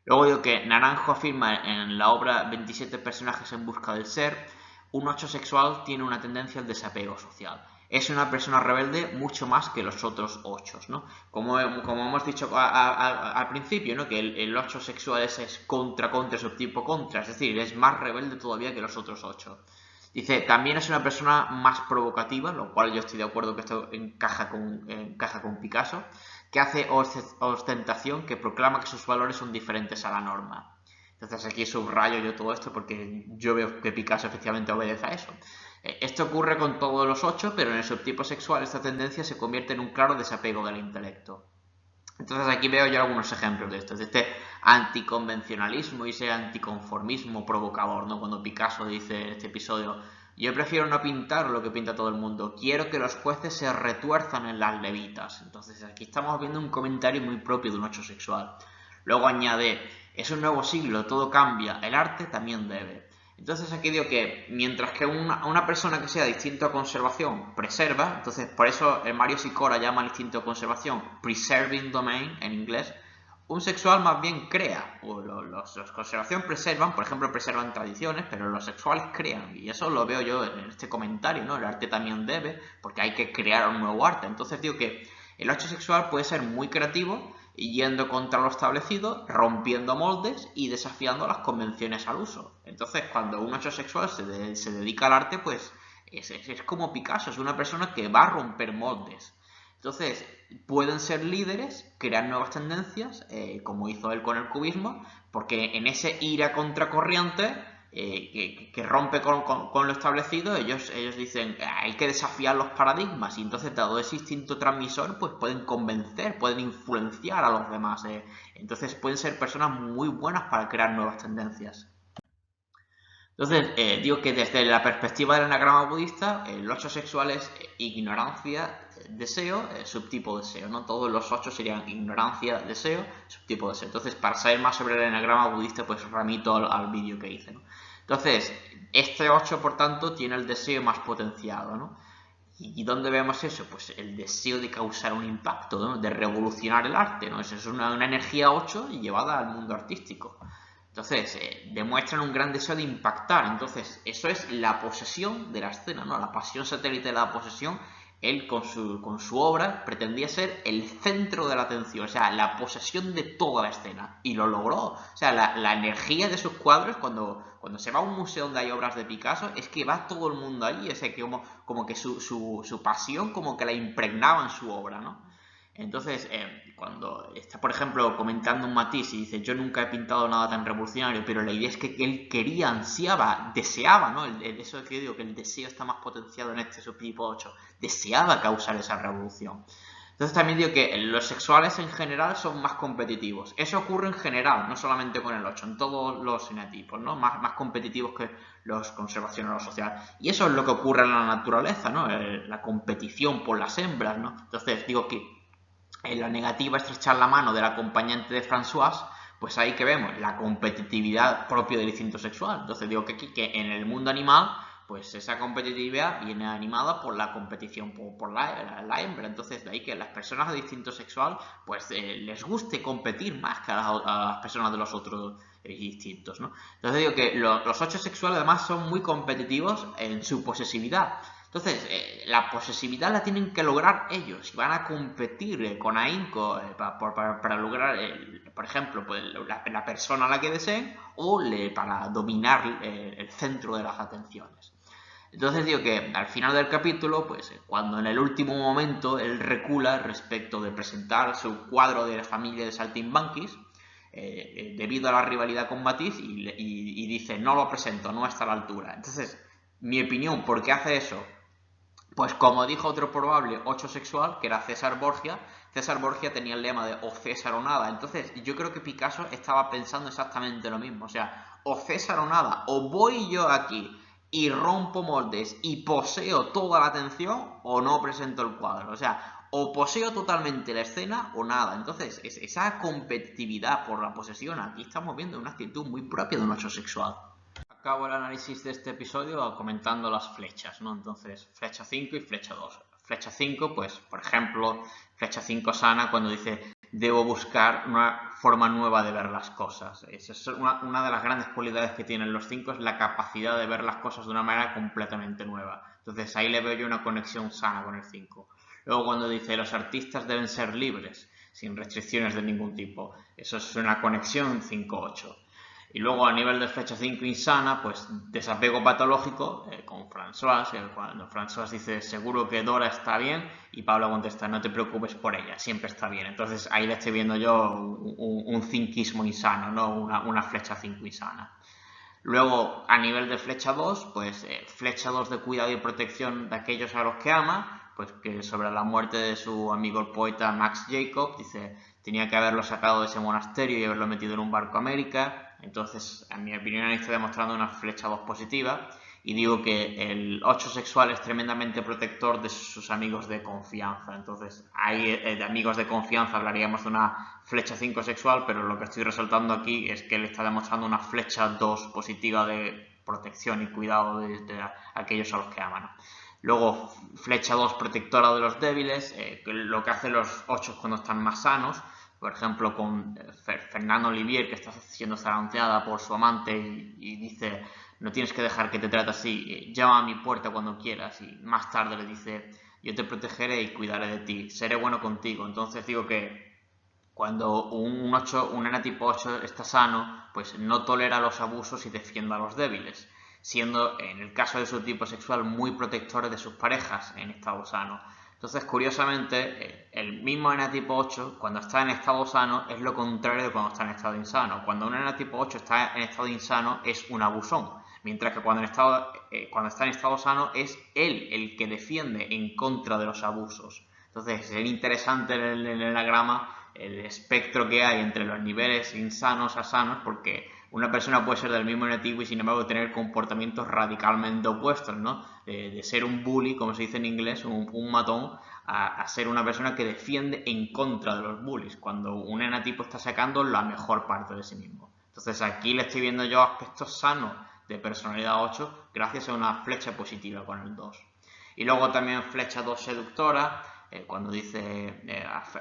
Luego digo que Naranjo afirma en la obra 27 personajes en busca del ser, un 8 sexual tiene una tendencia al desapego social. Es una persona rebelde mucho más que los otros 8, ¿no? Como hemos dicho al principio, ¿no? Que el 8 sexual es contra, subtipo contra, es decir, es más rebelde todavía que los otros 8. Dice, también es una persona más provocativa, lo cual yo estoy de acuerdo que esto encaja con Picasso, que hace ostentación, que proclama que sus valores son diferentes a la norma. Entonces aquí subrayo yo todo esto porque yo veo que Picasso efectivamente obedece a eso. Esto ocurre con todos los 8, pero en el subtipo sexual esta tendencia se convierte en un claro desapego del intelecto. Entonces aquí veo yo algunos ejemplos de esto, de este anticonvencionalismo y ese anticonformismo provocador, ¿no? Cuando Picasso dice en este episodio, yo prefiero no pintar lo que pinta todo el mundo, quiero que los jueces se retuerzan en las levitas. Entonces aquí estamos viendo un comentario muy propio de un 8 sexual. Luego añade, es un nuevo siglo, todo cambia, el arte también debe. Entonces aquí digo que mientras que una persona que sea de instinto de conservación preserva, entonces por eso el Mario Sicora llama al instinto de conservación preserving domain en inglés, un sexual más bien crea, o los conservación preservan, por ejemplo preservan tradiciones, pero los sexuales crean, y eso lo veo yo en este comentario, ¿no? El arte también debe, porque hay que crear un nuevo arte. Entonces digo que el 8 sexual puede ser muy creativo, yendo contra lo establecido, rompiendo moldes y desafiando las convenciones al uso. Entonces, cuando un 8 sexual se dedica al arte, pues es como Picasso, es una persona que va a romper moldes. Entonces, pueden ser líderes, crear nuevas tendencias, como hizo él con el cubismo, porque en ese ir a contracorriente que rompe con lo establecido, ellos dicen hay que desafiar los paradigmas y entonces dado ese instinto transmisor pues pueden convencer, pueden influenciar a los demás, entonces pueden ser personas muy buenas para crear nuevas tendencias. Entonces, digo que desde la perspectiva del anagrama budista, el 8 sexual es ignorancia, deseo, subtipo deseo, ¿no? Todos los 8 serían ignorancia, deseo, subtipo deseo. Entonces, para saber más sobre el anagrama budista, pues remito al vídeo que hice, ¿no? Entonces, este 8, por tanto, tiene el deseo más potenciado, ¿no? ¿Y dónde vemos eso? Pues el deseo de causar un impacto, ¿no? De revolucionar el arte, ¿no? Eso es una energía 8 llevada al mundo artístico. Entonces, demuestran un gran deseo de impactar. Entonces, eso es la posesión de la escena, ¿no? La pasión satélite de la posesión. Él con su obra pretendía ser el centro de la atención, o sea, la posesión de toda la escena. Y lo logró. O sea, la energía de sus cuadros, cuando se va a un museo donde hay obras de Picasso, es que va todo el mundo allí. O sea, que como que su pasión como que la impregnaba en su obra, ¿no? Entonces, cuando está, por ejemplo, comentando un Matisse y dice, yo nunca he pintado nada tan revolucionario, pero la idea es que él quería, ansiaba, deseaba, ¿no? Eso es que yo digo, que el deseo está más potenciado en este subtipo 8, deseaba causar esa revolución. Entonces también digo que los sexuales en general son más competitivos. Eso ocurre en general, no solamente con el 8, en todos los enetipos, ¿no? Más competitivos que los conservación o lo social. Y eso es lo que ocurre en la naturaleza, ¿no? La competición por las hembras, ¿no? Entonces digo que en la negativa a estrechar la mano del acompañante de François, pues ahí que vemos la competitividad propia del instinto sexual. Entonces digo que aquí, que en el mundo animal, pues esa competitividad viene animada por la competición por la hembra. Entonces de ahí que las personas de instinto sexual, pues les guste competir más que a las personas de los otros instintos, ¿no? Entonces digo que los 8 sexuales además son muy competitivos en su posesividad. Entonces, la posesividad la tienen que lograr ellos. Van a competir con ahínco para lograr, por ejemplo, pues, la persona a la que deseen o para dominar el centro de las atenciones. Entonces digo que al final del capítulo, pues cuando en el último momento él recula respecto de presentar su cuadro de la familia de Saltimbanquis, debido a la rivalidad con Matisse, y dice, no lo presento, no está a la altura. Entonces, mi opinión, ¿por qué hace eso? Pues como dijo otro probable 8 sexual, que era César Borgia tenía el lema de o César o nada. Entonces yo creo que Picasso estaba pensando exactamente lo mismo. O sea, o César o nada, o voy yo aquí y rompo moldes y poseo toda la atención o no presento el cuadro. O sea, o poseo totalmente la escena o nada. Entonces, esa competitividad por la posesión, aquí estamos viendo una actitud muy propia de un 8 sexual. Acabo el análisis de este episodio comentando las flechas, ¿no? Entonces, flecha 5 y flecha 2. Flecha 5, pues, por ejemplo, flecha 5 sana cuando dice debo buscar una forma nueva de ver las cosas. Esa es una de las grandes cualidades que tienen los 5, es la capacidad de ver las cosas de una manera completamente nueva. Entonces, ahí le veo yo una conexión sana con el 5. Luego cuando dice los artistas deben ser libres, sin restricciones de ningún tipo. Eso es una conexión 5-8. Y luego a nivel de flecha 5 insana, pues desapego patológico con François, cuando François dice seguro que Dora está bien y Pablo contesta no te preocupes por ella, siempre está bien. Entonces ahí le estoy viendo yo un cinquismo insano, ¿no? Una flecha 5 insana. Luego a nivel de flecha 2, pues flecha 2 de cuidado y protección de aquellos a los que ama, pues que sobre la muerte de su amigo el poeta Max Jacob, dice tenía que haberlo sacado de ese monasterio y haberlo metido en un barco a América. Entonces, en mi opinión, ahí está demostrando una flecha 2 positiva. Y digo que el 8 sexual es tremendamente protector de sus amigos de confianza. Entonces, ahí de amigos de confianza hablaríamos de una flecha 5 sexual, pero lo que estoy resaltando aquí es que él está demostrando una flecha 2 positiva de protección y cuidado de aquellos a los que aman. Luego, flecha 2 protectora de los débiles, lo que hacen los 8 cuando están más sanos. Por ejemplo, con Fernando Olivier, que está siendo zarandeada por su amante y dice, no tienes que dejar que te trate así, llama a mi puerta cuando quieras. Y más tarde le dice, yo te protegeré y cuidaré de ti, seré bueno contigo. Entonces digo que cuando un enatipo 8 está sano, pues no tolera los abusos y defiende a los débiles, siendo en el caso de su tipo sexual muy protectores de sus parejas en estado sano. Entonces, curiosamente, el mismo enatipo 8, cuando está en estado sano, es lo contrario de cuando está en estado insano. Cuando un enatipo 8 está en estado insano, es un abusón. Mientras que cuando está en estado sano, es él el que defiende en contra de los abusos. Entonces, es interesante en el enagrama el espectro que hay entre los niveles insanos a sanos, porque una persona puede ser del mismo enetipo y sin embargo tener comportamientos radicalmente opuestos, ¿no? De ser un bully, como se dice en inglés, un matón, a ser una persona que defiende en contra de los bullies, cuando un enetipo está sacando la mejor parte de sí mismo. Entonces aquí le estoy viendo yo aspectos sanos de personalidad 8 gracias a una flecha positiva con el 2. Y luego también flecha 2 seductora, cuando dice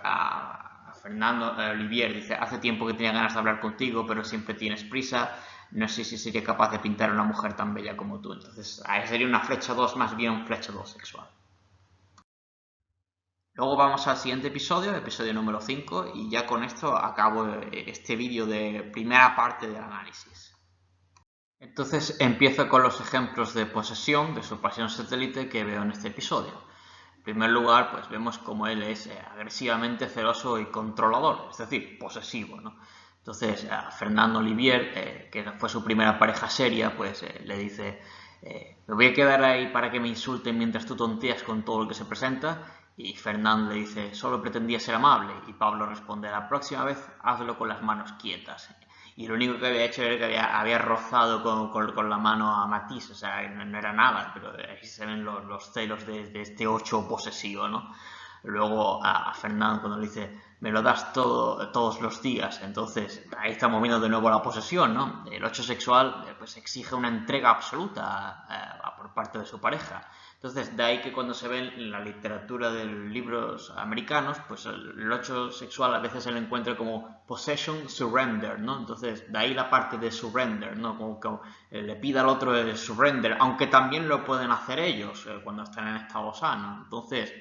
a Fernando Olivier, dice, hace tiempo que tenía ganas de hablar contigo, pero siempre tienes prisa, no sé si sería capaz de pintar a una mujer tan bella como tú. Entonces, ahí sería una flecha 2, más bien flecha 2 sexual. Luego vamos al siguiente episodio, episodio número 5, y ya con esto acabo este vídeo de primera parte del análisis. Entonces empiezo con los ejemplos de posesión, de su pasión satélite que veo en este episodio. En primer lugar, pues vemos cómo él es agresivamente celoso y controlador, es decir, posesivo, ¿no? Entonces a Fernando Olivier, que fue su primera pareja seria, pues le dice, me voy a quedar ahí para que me insulten mientras tú tonteas con todo lo que se presenta. Y Fernando le dice, solo pretendía ser amable. Y Pablo responde, la próxima vez hazlo con las manos quietas. Y lo único que había hecho era que había rozado con la mano a Matisse, o sea, no era nada, pero ahí se ven los celos de este 8 posesivo, ¿no? Luego a Fernando cuando le dice, me lo das todo, todos los días, entonces ahí estamos viendo de nuevo la posesión, ¿no? El 8 sexual pues exige una entrega absoluta por parte de su pareja. Entonces, de ahí que cuando se ve en la literatura de libros americanos, pues el 8 sexual a veces se le encuentra como possession surrender, ¿no? Entonces, de ahí la parte de surrender, ¿no? Como que le pida al otro el surrender, aunque también lo pueden hacer ellos cuando están en estado sano. Entonces,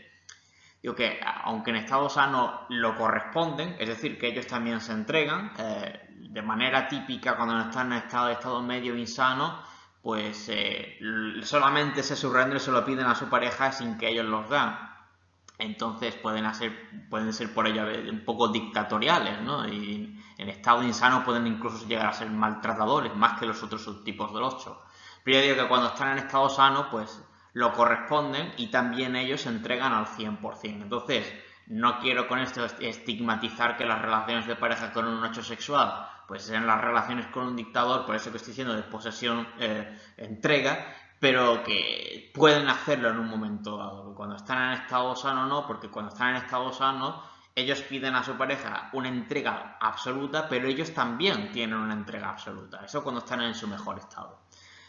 digo que aunque en estado sano lo corresponden, es decir, que ellos también se entregan, de manera típica cuando están en estado medio insano, pues solamente ese surrender se lo piden a su pareja sin que ellos los dan. Entonces pueden ser por ello un poco dictatoriales, ¿no? Y en estado insano pueden incluso llegar a ser maltratadores, más que los otros subtipos del 8. Pero yo digo que cuando están en estado sano, pues lo corresponden y también ellos se entregan al 100%. Entonces, no quiero con esto estigmatizar que las relaciones de pareja con un 8 sexual pues sean las relaciones con un dictador, por eso que estoy diciendo de posesión, entrega, pero que pueden hacerlo en un momento dado. Cuando están en estado sano no, porque cuando están en estado sano ellos piden a su pareja una entrega absoluta, pero ellos también tienen una entrega absoluta. Eso cuando están en su mejor estado.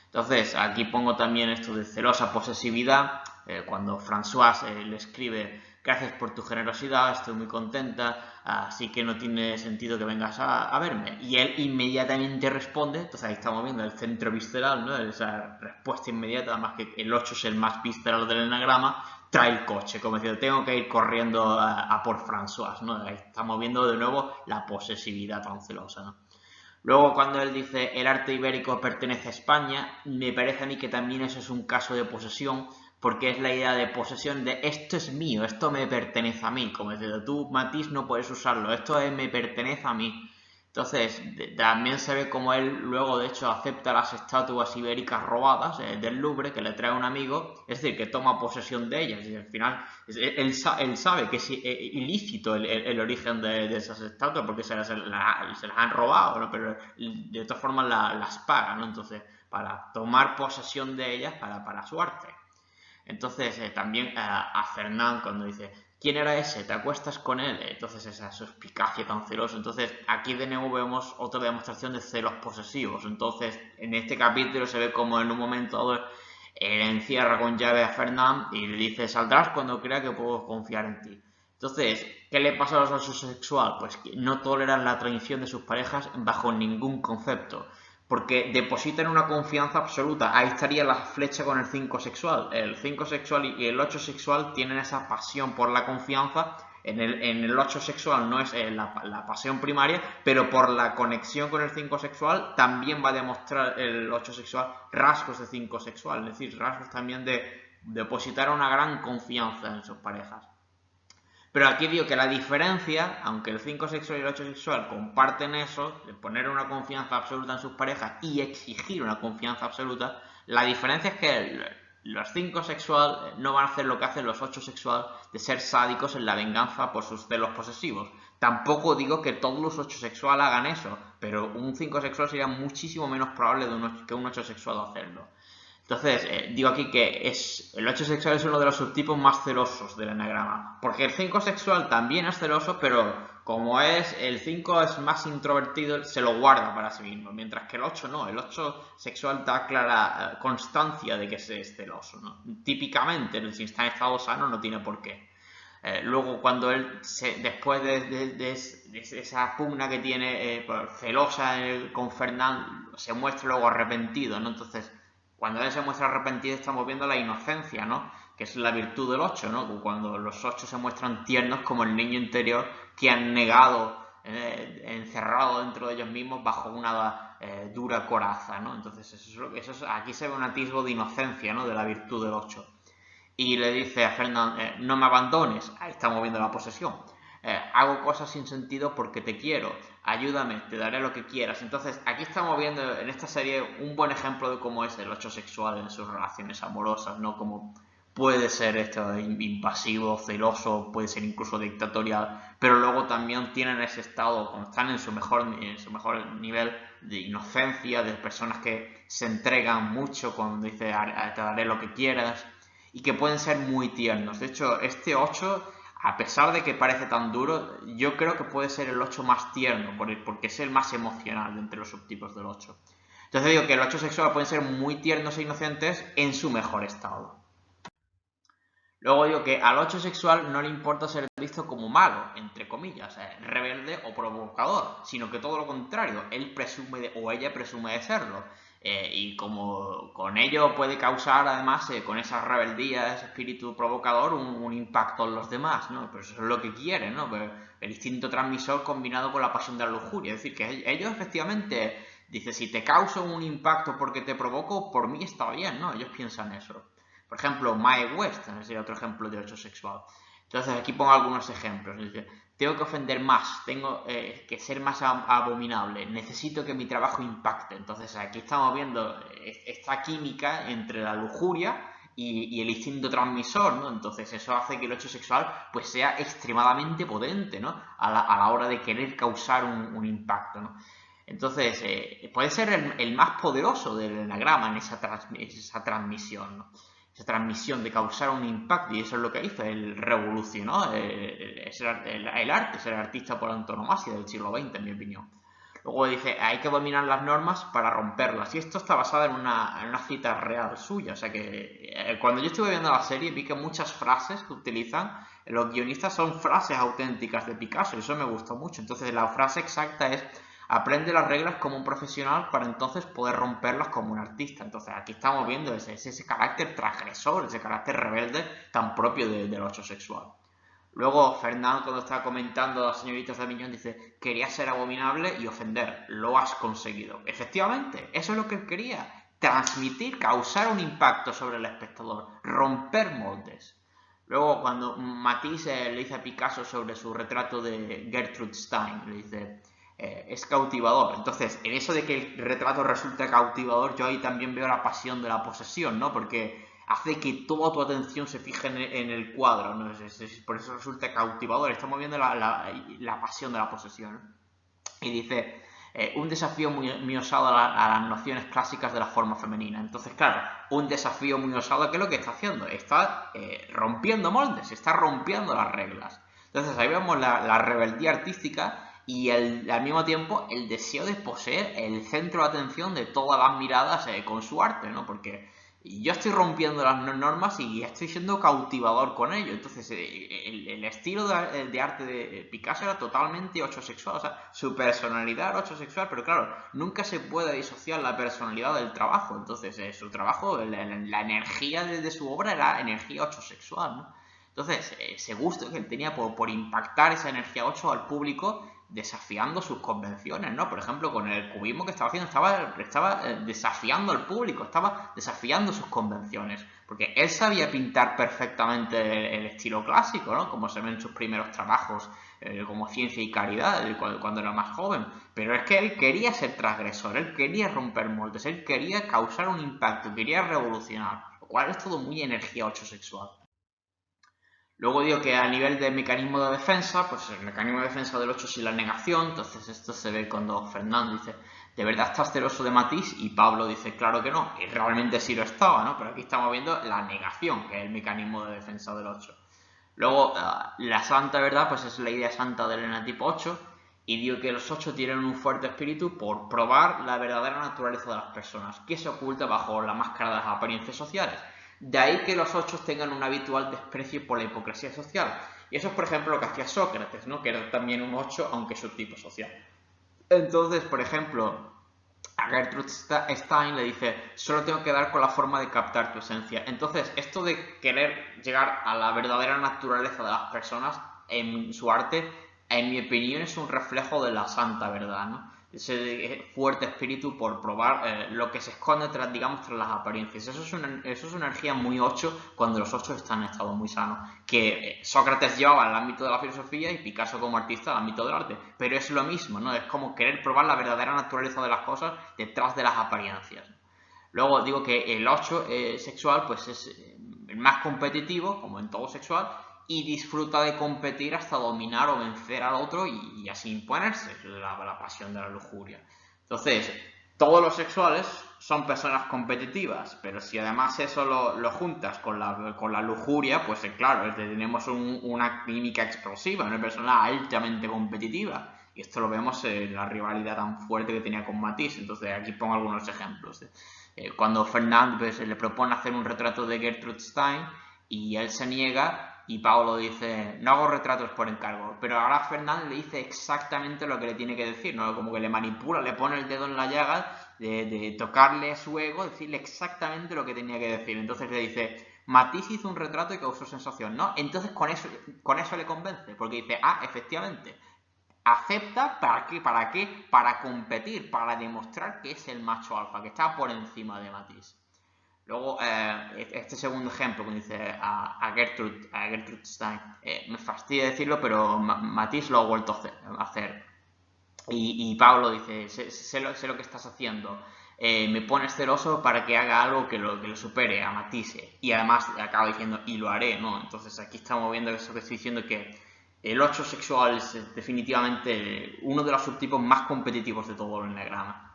Entonces, aquí pongo también esto de celosa posesividad, cuando Françoise le escribe, gracias por tu generosidad, estoy muy contenta, así que no tiene sentido que vengas a verme. Y él inmediatamente responde, entonces ahí estamos viendo el centro visceral, ¿no? Esa respuesta inmediata, además que el 8 es el más visceral del enagrama, trae el coche, como diciendo, tengo que ir corriendo a por Françoise, ¿no? Ahí estamos viendo de nuevo la posesividad tan celosa, ¿no? Luego cuando él dice el arte ibérico pertenece a España, me parece a mí que también eso es un caso de posesión, porque es la idea de posesión de esto es mío, esto me pertenece a mí, como decir, tú Matisse no puedes usarlo, esto me pertenece a mí. Entonces, también se ve como él luego, de hecho, acepta las estatuas ibéricas robadas del Louvre que le trae un amigo, es decir, que toma posesión de ellas. Y al final, él sabe que es ilícito el origen de esas estatuas porque se las han robado, ¿no? Pero de todas formas las paga, ¿no? Entonces, para tomar posesión de ellas para su arte. Entonces, también a Fernand cuando dice, ¿quién era ese? ¿Te acuestas con él? Entonces, esa suspicacia tan celosa. Entonces, aquí de nuevo vemos otra demostración de celos posesivos. Entonces, en este capítulo se ve como en un momento dado él encierra con llave a Fernand y le dice, saldrás cuando crea que puedo confiar en ti. Entonces, ¿qué le pasa a los homosexuales? Pues que no toleran la traición de sus parejas bajo ningún concepto. Porque depositan una confianza absoluta. Ahí estaría la flecha con el 5 sexual. El 5 sexual y el 8 sexual tienen esa pasión por la confianza. En el 8 sexual no es la pasión primaria, pero por la conexión con el 5 sexual también va a demostrar el 8 sexual rasgos de 5 sexual. Es decir, rasgos también de depositar una gran confianza en sus parejas. Pero aquí digo que la diferencia, aunque el 5 sexual y el 8 sexual comparten eso, de poner una confianza absoluta en sus parejas y exigir una confianza absoluta, la diferencia es que los 5 sexual no van a hacer lo que hacen los 8 sexual de ser sádicos en la venganza por sus celos posesivos. Tampoco digo que todos los 8 sexual hagan eso, pero un 5 sexual sería muchísimo menos probable que un 8 sexual hacerlo. Entonces, digo aquí que el 8 sexual es uno de los subtipos más celosos del enagrama, porque el 5 sexual también es celoso, pero como el 5 es más introvertido, se lo guarda para sí mismo, mientras que el 8 no, el 8 sexual da clara constancia de que es celoso, ¿no? Típicamente, si está en estado sano, no tiene por qué. Luego, cuando él, después de esa pugna que tiene celosa con Fernand, se muestra luego arrepentido, ¿no? Entonces, cuando él se muestra arrepentido, estamos viendo la inocencia, ¿no? Que es la virtud del 8, ¿no? Cuando los 8 se muestran tiernos como el niño interior que han negado, encerrado dentro de ellos mismos bajo una dura coraza, ¿no? Entonces, aquí se ve un atisbo de inocencia, ¿no? De la virtud del 8. Y le dice a Fernand, no me abandones, ahí estamos viendo la posesión. Hago cosas sin sentido porque te quiero, ayúdame, te daré lo que quieras. Entonces, aquí estamos viendo en esta serie un buen ejemplo de cómo es el 8 sexual en sus relaciones amorosas, ¿no? Como puede ser esto invasivo, celoso, puede ser incluso dictatorial, pero luego también tienen ese estado, cuando están en su mejor nivel de inocencia, de personas que se entregan mucho cuando dice te daré lo que quieras, y que pueden ser muy tiernos. De hecho, este 8, a pesar de que parece tan duro, yo creo que puede ser el 8 más tierno, porque es el más emocional de entre los subtipos del 8. Entonces digo que el 8 sexual pueden ser muy tiernos e inocentes en su mejor estado. Luego digo que al 8 sexual no le importa ser visto como malo, entre comillas, rebelde o provocador, sino que todo lo contrario, él presume o ella presume de serlo. Y como con ello puede causar, además, con esa rebeldía, ese espíritu provocador, un impacto en los demás, ¿no? Pero eso es lo que quieren, ¿no? Pues el instinto transmisor combinado con la pasión de la lujuria. Es decir, que ellos efectivamente, dice, si te causo un impacto porque te provoco, por mí está bien, ¿no? Ellos piensan eso. Por ejemplo, Mae West sería otro ejemplo de 8 sexual. Entonces aquí pongo algunos ejemplos. Dice, tengo que ofender más, tengo que ser más abominable, necesito que mi trabajo impacte. Entonces aquí estamos viendo esta química entre la lujuria y el instinto transmisor, ¿no? Entonces eso hace que el 8 sexual pues sea extremadamente potente, ¿no? A la hora de querer causar un impacto, ¿no? Entonces puede ser el más poderoso del enagrama en esa transmisión, ¿no? Esa transmisión de causar un impacto, y eso es lo que hizo, él revolucionó el arte, es el artista por antonomasia del siglo XX, en mi opinión. Luego dice, hay que dominar las normas para romperlas, y esto está basado en una cita real suya, o sea que cuando yo estuve viendo la serie vi que muchas frases que utilizan los guionistas son frases auténticas de Picasso, y eso me gustó mucho. Entonces la frase exacta es, aprende las reglas como un profesional para entonces poder romperlas como un artista. Entonces aquí estamos viendo ese carácter transgresor, ese carácter rebelde tan propio del 8 sexual. Luego Fernando, cuando está comentando a las señoritas de Miñón, dice, quería ser abominable y ofender, lo has conseguido. Efectivamente, eso es lo que él quería, transmitir, causar un impacto sobre el espectador, romper moldes. Luego cuando Matisse le dice a Picasso sobre su retrato de Gertrude Stein, le dice, es cautivador. Entonces, en eso de que el retrato resulte cautivador, yo ahí también veo la pasión de la posesión, ¿no? Porque hace que toda tu atención se fije en el cuadro, ¿no? Por eso resulta cautivador. Estamos viendo la pasión de la posesión. Y dice, un desafío muy osado a las nociones clásicas de la forma femenina. Entonces, claro, un desafío muy osado, ¿qué es lo que está haciendo? Está rompiendo moldes, está rompiendo las reglas. Entonces, ahí vemos la rebeldía artística y al mismo tiempo el deseo de poseer el centro de atención de todas las miradas con su arte, ¿no? Porque yo estoy rompiendo las normas y estoy siendo cautivador con ello. Entonces, el estilo de arte de Picasso era totalmente 8 sexual. O sea, su personalidad era 8 sexual, pero claro, nunca se puede disociar la personalidad del trabajo. Entonces, su trabajo, la energía de su obra era energía 8 sexual, ¿no? Entonces, ese gusto que él tenía por impactar esa energía 8 al público, desafiando sus convenciones, ¿no? Por ejemplo, con el cubismo que estaba haciendo, estaba desafiando al público, estaba desafiando sus convenciones, porque él sabía pintar perfectamente el estilo clásico, ¿no? Como se ve en sus primeros trabajos, como Ciencia y Caridad, cuando era más joven, pero es que él quería ser transgresor, él quería romper moldes, él quería causar un impacto, quería revolucionar, lo cual es todo muy energía 8 sexual. Luego digo que a nivel de mecanismo de defensa, pues el mecanismo de defensa del 8 es la negación. Entonces esto se ve cuando Fernando dice, ¿de verdad estás celoso de Matisse? Y Pablo dice, claro que no, y realmente sí lo estaba, ¿no? Pero aquí estamos viendo la negación, que es el mecanismo de defensa del 8. Luego, la santa verdad, pues es la idea santa del enatipo 8, y digo que los 8 tienen un fuerte espíritu por probar la verdadera naturaleza de las personas, que se oculta bajo la máscara de las apariencias sociales. De ahí que los 8 tengan un habitual desprecio por la hipocresía social. Y eso es, por ejemplo, lo que hacía Sócrates, ¿no? Que era también un 8, aunque subtipo social. Entonces, por ejemplo, a Gertrude Stein le dice, solo tengo que dar con la forma de captar tu esencia. Entonces, esto de querer llegar a la verdadera naturaleza de las personas en su arte, en mi opinión, es un reflejo de la santa verdad, ¿no? Ese fuerte espíritu por probar lo que se esconde tras, digamos, tras las apariencias. Eso es una energía muy 8 cuando los 8 están en estado muy sano. Que Sócrates llevaba al ámbito de la filosofía y Picasso como artista al ámbito del arte. Pero es lo mismo, ¿no? Es como querer probar la verdadera naturaleza de las cosas detrás de las apariencias. Luego digo que el 8 sexual pues es el más competitivo, como en todo sexual, y disfruta de competir hasta dominar o vencer al otro y así imponerse, la pasión de la lujuria. Entonces, todos los sexuales son personas competitivas, pero si además eso lo juntas con la lujuria, pues claro, tenemos una química explosiva, una persona altamente competitiva. Y esto lo vemos en la rivalidad tan fuerte que tenía con Matisse. Entonces aquí pongo algunos ejemplos. Cuando Fernández le propone hacer un retrato de Gertrude Stein y él se niega y Paolo dice, no hago retratos por encargo. Pero ahora Fernández le dice exactamente lo que le tiene que decir, ¿no? Como que le manipula, le pone el dedo en la llaga de tocarle su ego, decirle exactamente lo que tenía que decir. Entonces le dice, Matisse hizo un retrato y causó sensación, ¿no? Entonces con eso le convence, porque dice, efectivamente, acepta ¿para qué? Para competir, para demostrar que es el macho alfa, que está por encima de Matisse. Luego, este segundo ejemplo, que dice a Gertrude Stein, me fastidia decirlo, pero Matisse lo ha vuelto a hacer. Y Pablo dice, sé lo que estás haciendo, me pones celoso para que haga algo que lo supere a Matisse. Y además acaba diciendo, y lo haré, ¿no? Entonces aquí estamos viendo eso que estoy diciendo, que el 8 sexual es definitivamente uno de los subtipos más competitivos de todo el enneagrama.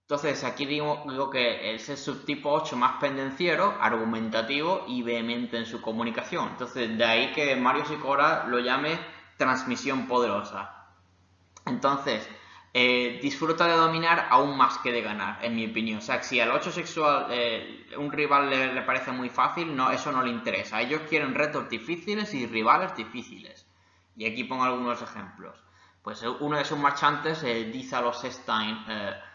Entonces aquí digo que es el subtipo 8 más pendenciero, argumentativo y vehemente en su comunicación. Entonces de ahí que Mario Sicora lo llame transmisión poderosa. Entonces, disfruta de dominar aún más que de ganar, en mi opinión. O sea, que si al 8 sexual un rival le parece muy fácil, no, eso no le interesa. Ellos quieren retos difíciles y rivales difíciles. Y aquí pongo algunos ejemplos. Pues uno de sus marchantes dice a los Stein,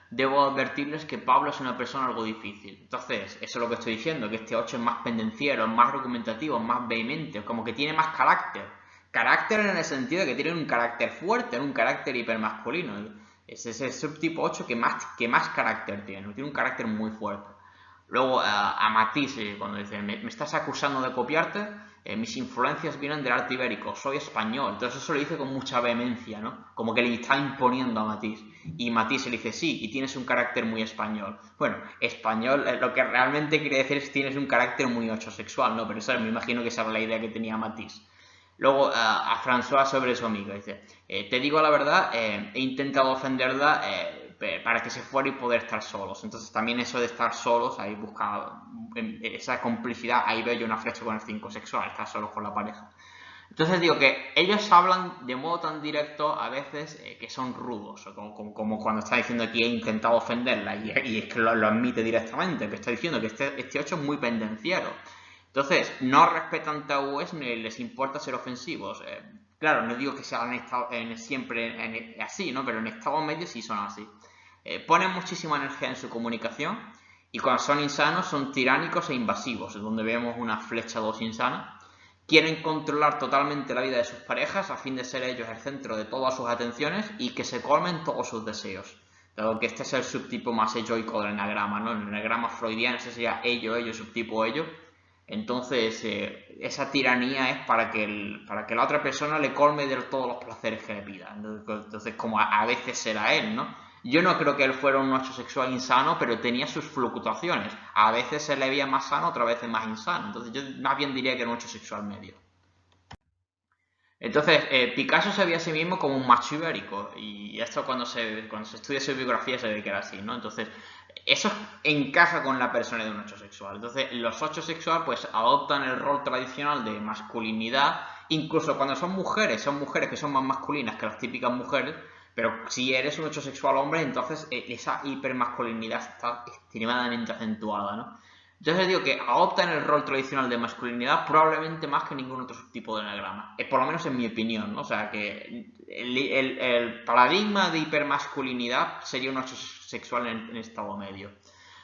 debo advertirles que Pablo es una persona algo difícil. Entonces, eso es lo que estoy diciendo, que este 8 es más pendenciero, es más argumentativo, es más vehemente, como que tiene más carácter. Carácter en el sentido de que tiene un carácter fuerte, un carácter hipermasculino. Es ese subtipo 8 que más carácter tiene un carácter muy fuerte. Luego a Matisse, cuando dice, me estás acusando de copiarte, mis influencias vienen del arte ibérico, soy español. Entonces eso lo dice con mucha vehemencia, ¿no? Como que le está imponiendo a Matisse. Y Matisse le dice, sí, y tienes un carácter muy español. Bueno, español, lo que realmente quiere decir es que tienes un carácter muy ocho sexual, ¿no? Pero eso me imagino que esa era la idea que tenía Matisse. Luego a François sobre su amiga, dice, te digo la verdad, he intentado ofenderla para que se fuera y poder estar solos. Entonces también eso de estar solos, ahí busca esa complicidad, ahí veo yo una flecha con el 5 sexual, estar solos con la pareja. Entonces digo que ellos hablan de modo tan directo a veces que son rudos, como cuando está diciendo aquí he intentado ofenderla y es que lo admite directamente, que está diciendo que este 8 es muy pendenciero. Entonces, no respetan tabúes ni les importa ser ofensivos. Claro, no digo que sean siempre así, ¿no? Pero en Estados medios sí son así. Ponen muchísima energía en su comunicación y cuando son insanos son tiránicos e invasivos, donde vemos una flecha 2 insana. Quieren controlar totalmente la vida de sus parejas a fin de ser ellos el centro de todas sus atenciones y que se colmen todos sus deseos. Dado que este es el subtipo más eyoico del enagrama, ¿no? En el enagrama freudiano ese sería ello, subtipo ello. Entonces, esa tiranía es para que la otra persona le colme de todos los placeres que le pida. Entonces como a veces será él, ¿no? Yo no creo que él fuera un ocho sexual insano, pero tenía sus fluctuaciones. A veces se le veía más sano, otras veces más insano. Entonces yo más bien diría que era un ocho sexual medio. Entonces, Picasso se veía a sí mismo como un macho ibérico, y esto cuando se estudia su biografía se ve que era así, ¿no? Entonces, eso encaja con la personalidad de un 8 sexual. Entonces, los 8 sexual pues adoptan el rol tradicional de masculinidad, incluso cuando son mujeres que son más masculinas que las típicas mujeres, pero si eres un 8 sexual hombre, entonces esa hipermasculinidad está extremadamente acentuada, ¿no? Entonces digo que adoptan el rol tradicional de masculinidad probablemente más que ningún otro tipo de enagrama, por lo menos en mi opinión, ¿no? O sea, que el paradigma de hipermasculinidad sería un 8 sexual en estado medio.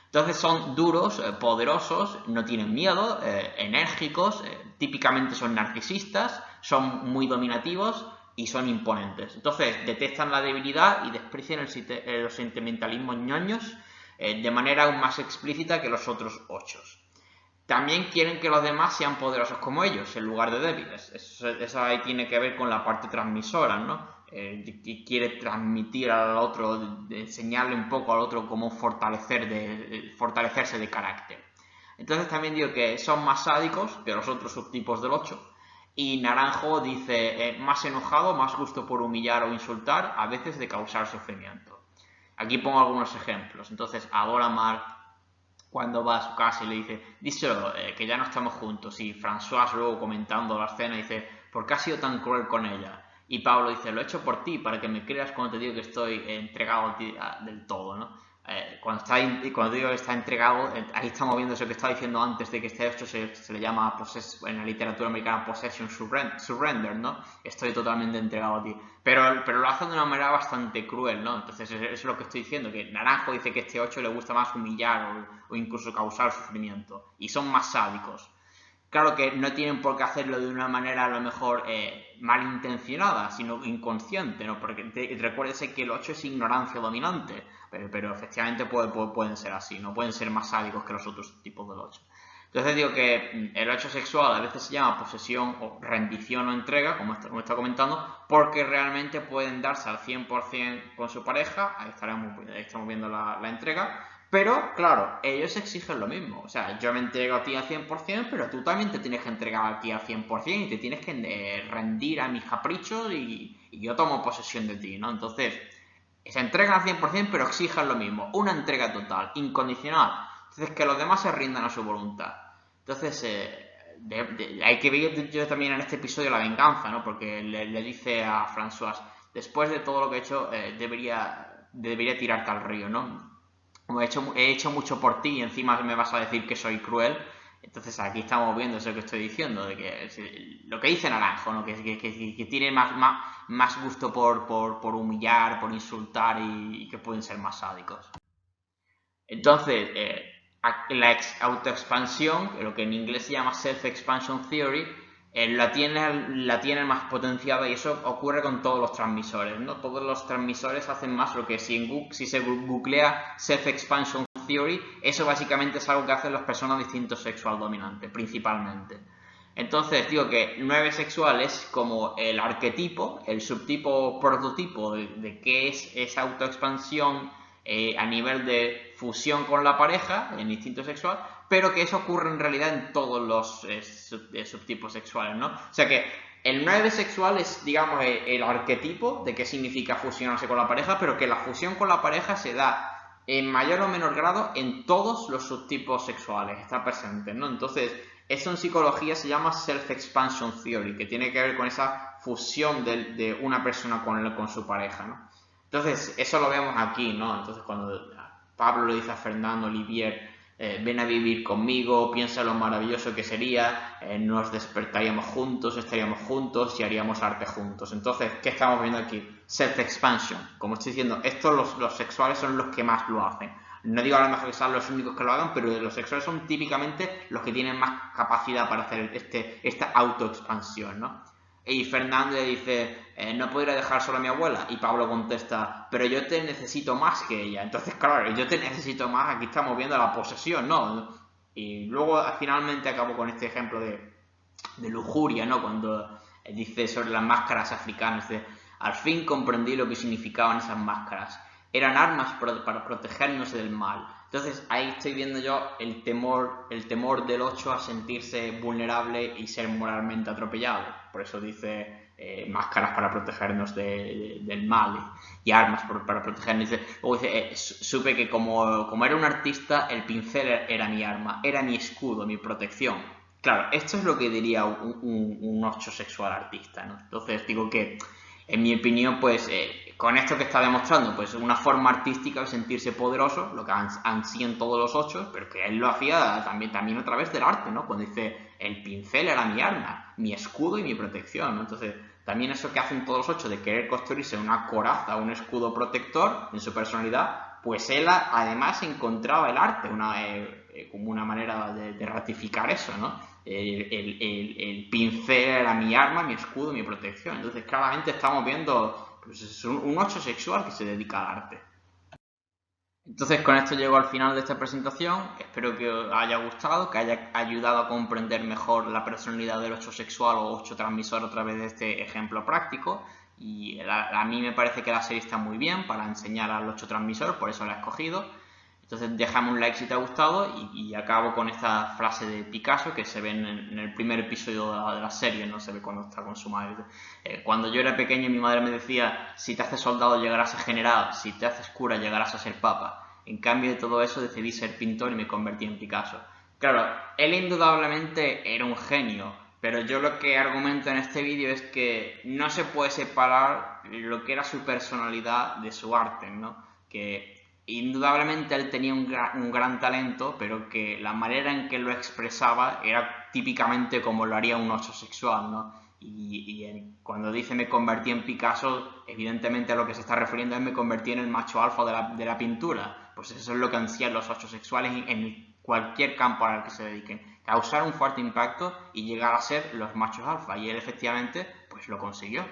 Entonces son duros, poderosos, no tienen miedo, enérgicos, típicamente son narcisistas, son muy dominativos y son imponentes. Entonces detestan la debilidad y desprecian los sentimentalismos ñoños de manera aún más explícita que los otros 8. También quieren que los demás sean poderosos como ellos, en lugar de débiles. Eso ahí tiene que ver con la parte transmisora, ¿no? Quiere transmitir al otro, enseñarle un poco al otro cómo fortalecerse de carácter. Entonces también digo que son más sádicos que los otros subtipos del 8. Y Naranjo dice, más enojado, más gusto por humillar o insultar, a veces de causar sufrimiento. Aquí pongo algunos ejemplos. Entonces, Adora Mar, cuando va a su casa y le dice, díselo, que ya no estamos juntos. Y François luego comentando la escena dice, ¿por qué has sido tan cruel con ella? Y Pablo dice, lo he hecho por ti, para que me creas cuando te digo que estoy entregado a ti del todo, ¿no? Cuando digo que está entregado, ahí estamos viendo eso que estaba diciendo antes de que este hecho se le llama en la literatura americana possession surrender, ¿no? Estoy totalmente entregado a ti. Pero lo hace de una manera bastante cruel, ¿no? Entonces eso es lo que estoy diciendo, que Naranjo dice que este 8 le gusta más humillar o incluso causar sufrimiento. Y son más sádicos. Claro que no tienen por qué hacerlo de una manera a lo mejor malintencionada, sino inconsciente, ¿no? Porque recuérdese que el 8 es ignorancia dominante, pero efectivamente pueden ser así, no pueden ser más sádicos que los otros tipos del 8. Entonces digo que el 8 sexual a veces se llama posesión o rendición o entrega, como está comentando, porque realmente pueden darse al 100% con su pareja, ahí estamos viendo la entrega. Pero, claro, ellos exigen lo mismo. O sea, yo me entrego a ti al 100%, pero tú también te tienes que entregar a ti al 100% y te tienes que rendir a mis caprichos y yo tomo posesión de ti, ¿no? Entonces, se entregan al 100%, pero exigen lo mismo. Una entrega total, incondicional. Entonces, que los demás se rindan a su voluntad. Entonces, hay que ver yo también en este episodio la venganza, ¿no? Porque le dice a François, después de todo lo que he hecho, debería tirarte al río, ¿no? Como he hecho mucho por ti y encima me vas a decir que soy cruel. Entonces aquí estamos viendo eso que estoy diciendo, de que lo que dice Naranjo, ¿no? que tiene más gusto por humillar, por insultar y que pueden ser más sádicos. Entonces, la autoexpansión, lo que en inglés se llama Self-Expansion Theory, la tienen más potenciada y eso ocurre con todos los transmisores, ¿no? Todos los transmisores hacen más lo que si se googlea Self-Expansion Theory, eso básicamente es algo que hacen las personas de instinto sexual dominante, principalmente. Entonces, digo que 9 sexual es como el arquetipo, el subtipo prototipo de qué es esa autoexpansión a nivel de fusión con la pareja, en instinto sexual, pero que eso ocurre en realidad en todos los subtipos sexuales, ¿no? O sea que el 9 sexual es, digamos, el arquetipo de qué significa fusionarse con la pareja, pero que la fusión con la pareja se da en mayor o menor grado en todos los subtipos sexuales, está presente, ¿no? Entonces, eso en psicología se llama Self-Expansion Theory, que tiene que ver con esa fusión de una persona con su pareja, ¿no? Entonces, eso lo vemos aquí, ¿no? Entonces, cuando Pablo le dice a Fernando Olivier, ven a vivir conmigo, piensa lo maravilloso que sería, nos despertaríamos juntos, estaríamos juntos y haríamos arte juntos. Entonces, ¿qué estamos viendo aquí? Self-expansion. Como estoy diciendo, estos los sexuales son los que más lo hacen. No digo a lo mejor que sean los únicos que lo hagan, pero los sexuales son típicamente los que tienen más capacidad para hacer esta autoexpansión, ¿no? Y Fernando le dice, no podría dejar solo a mi abuela. Y Pablo contesta, pero yo te necesito más que ella. Entonces, claro, yo te necesito más, aquí estamos viendo la posesión, ¿no? Y luego finalmente acabo con este ejemplo de lujuria, ¿no? Cuando dice sobre las máscaras africanas, al fin comprendí lo que significaban esas máscaras. Eran armas para protegernos del mal. Entonces ahí estoy viendo yo el temor del 8 a sentirse vulnerable y ser moralmente atropellado. Por eso dice máscaras para protegernos del mal y armas para protegernos. Luego dice, supe que como era un artista, el pincel era mi arma, era mi escudo, mi protección. Claro, esto es lo que diría un 8 sexual artista, ¿no? Entonces digo que, en mi opinión, pues con esto que está demostrando, pues una forma artística de sentirse poderoso, lo que ansían todos los 8, pero que él lo hacía también a través del arte, ¿no? Cuando dice, el pincel era mi arma, mi escudo y mi protección, ¿no? Entonces, también eso que hacen todos los 8 de querer construirse una coraza, un escudo protector en su personalidad, pues él además encontraba el arte como una manera de ratificar eso, ¿no? El pincel era mi arma, mi escudo, mi protección. Entonces, claramente estamos viendo pues, es un 8 sexual que se dedica al arte. Entonces, con esto llego al final de esta presentación. Espero que os haya gustado, que haya ayudado a comprender mejor la personalidad del 8 sexual o 8 transmisor a través de este ejemplo práctico. Y a mí me parece que la serie está muy bien para enseñar al 8 transmisor, por eso la he escogido. Entonces déjame un like si te ha gustado y acabo con esta frase de Picasso que se ve en el primer episodio de la serie, no se ve cuando está con su madre. Cuando yo era pequeño mi madre me decía, si te haces soldado llegarás a general, si te haces cura llegarás a ser papa. En cambio de todo eso decidí ser pintor y me convertí en Picasso. Claro, él indudablemente era un genio, pero yo lo que argumento en este vídeo es que no se puede separar lo que era su personalidad de su arte, ¿no? Que indudablemente él tenía un gran talento, pero que la manera en que lo expresaba era típicamente como lo haría un 8 sexual, ¿no? Cuando dice me convertí en Picasso, evidentemente a lo que se está refiriendo es me convertí en el macho alfa de la pintura. Pues eso es lo que ansían los 8 sexuales en cualquier campo al que se dediquen. Causar un fuerte impacto y llegar a ser los machos alfa. Y él efectivamente pues lo consiguió.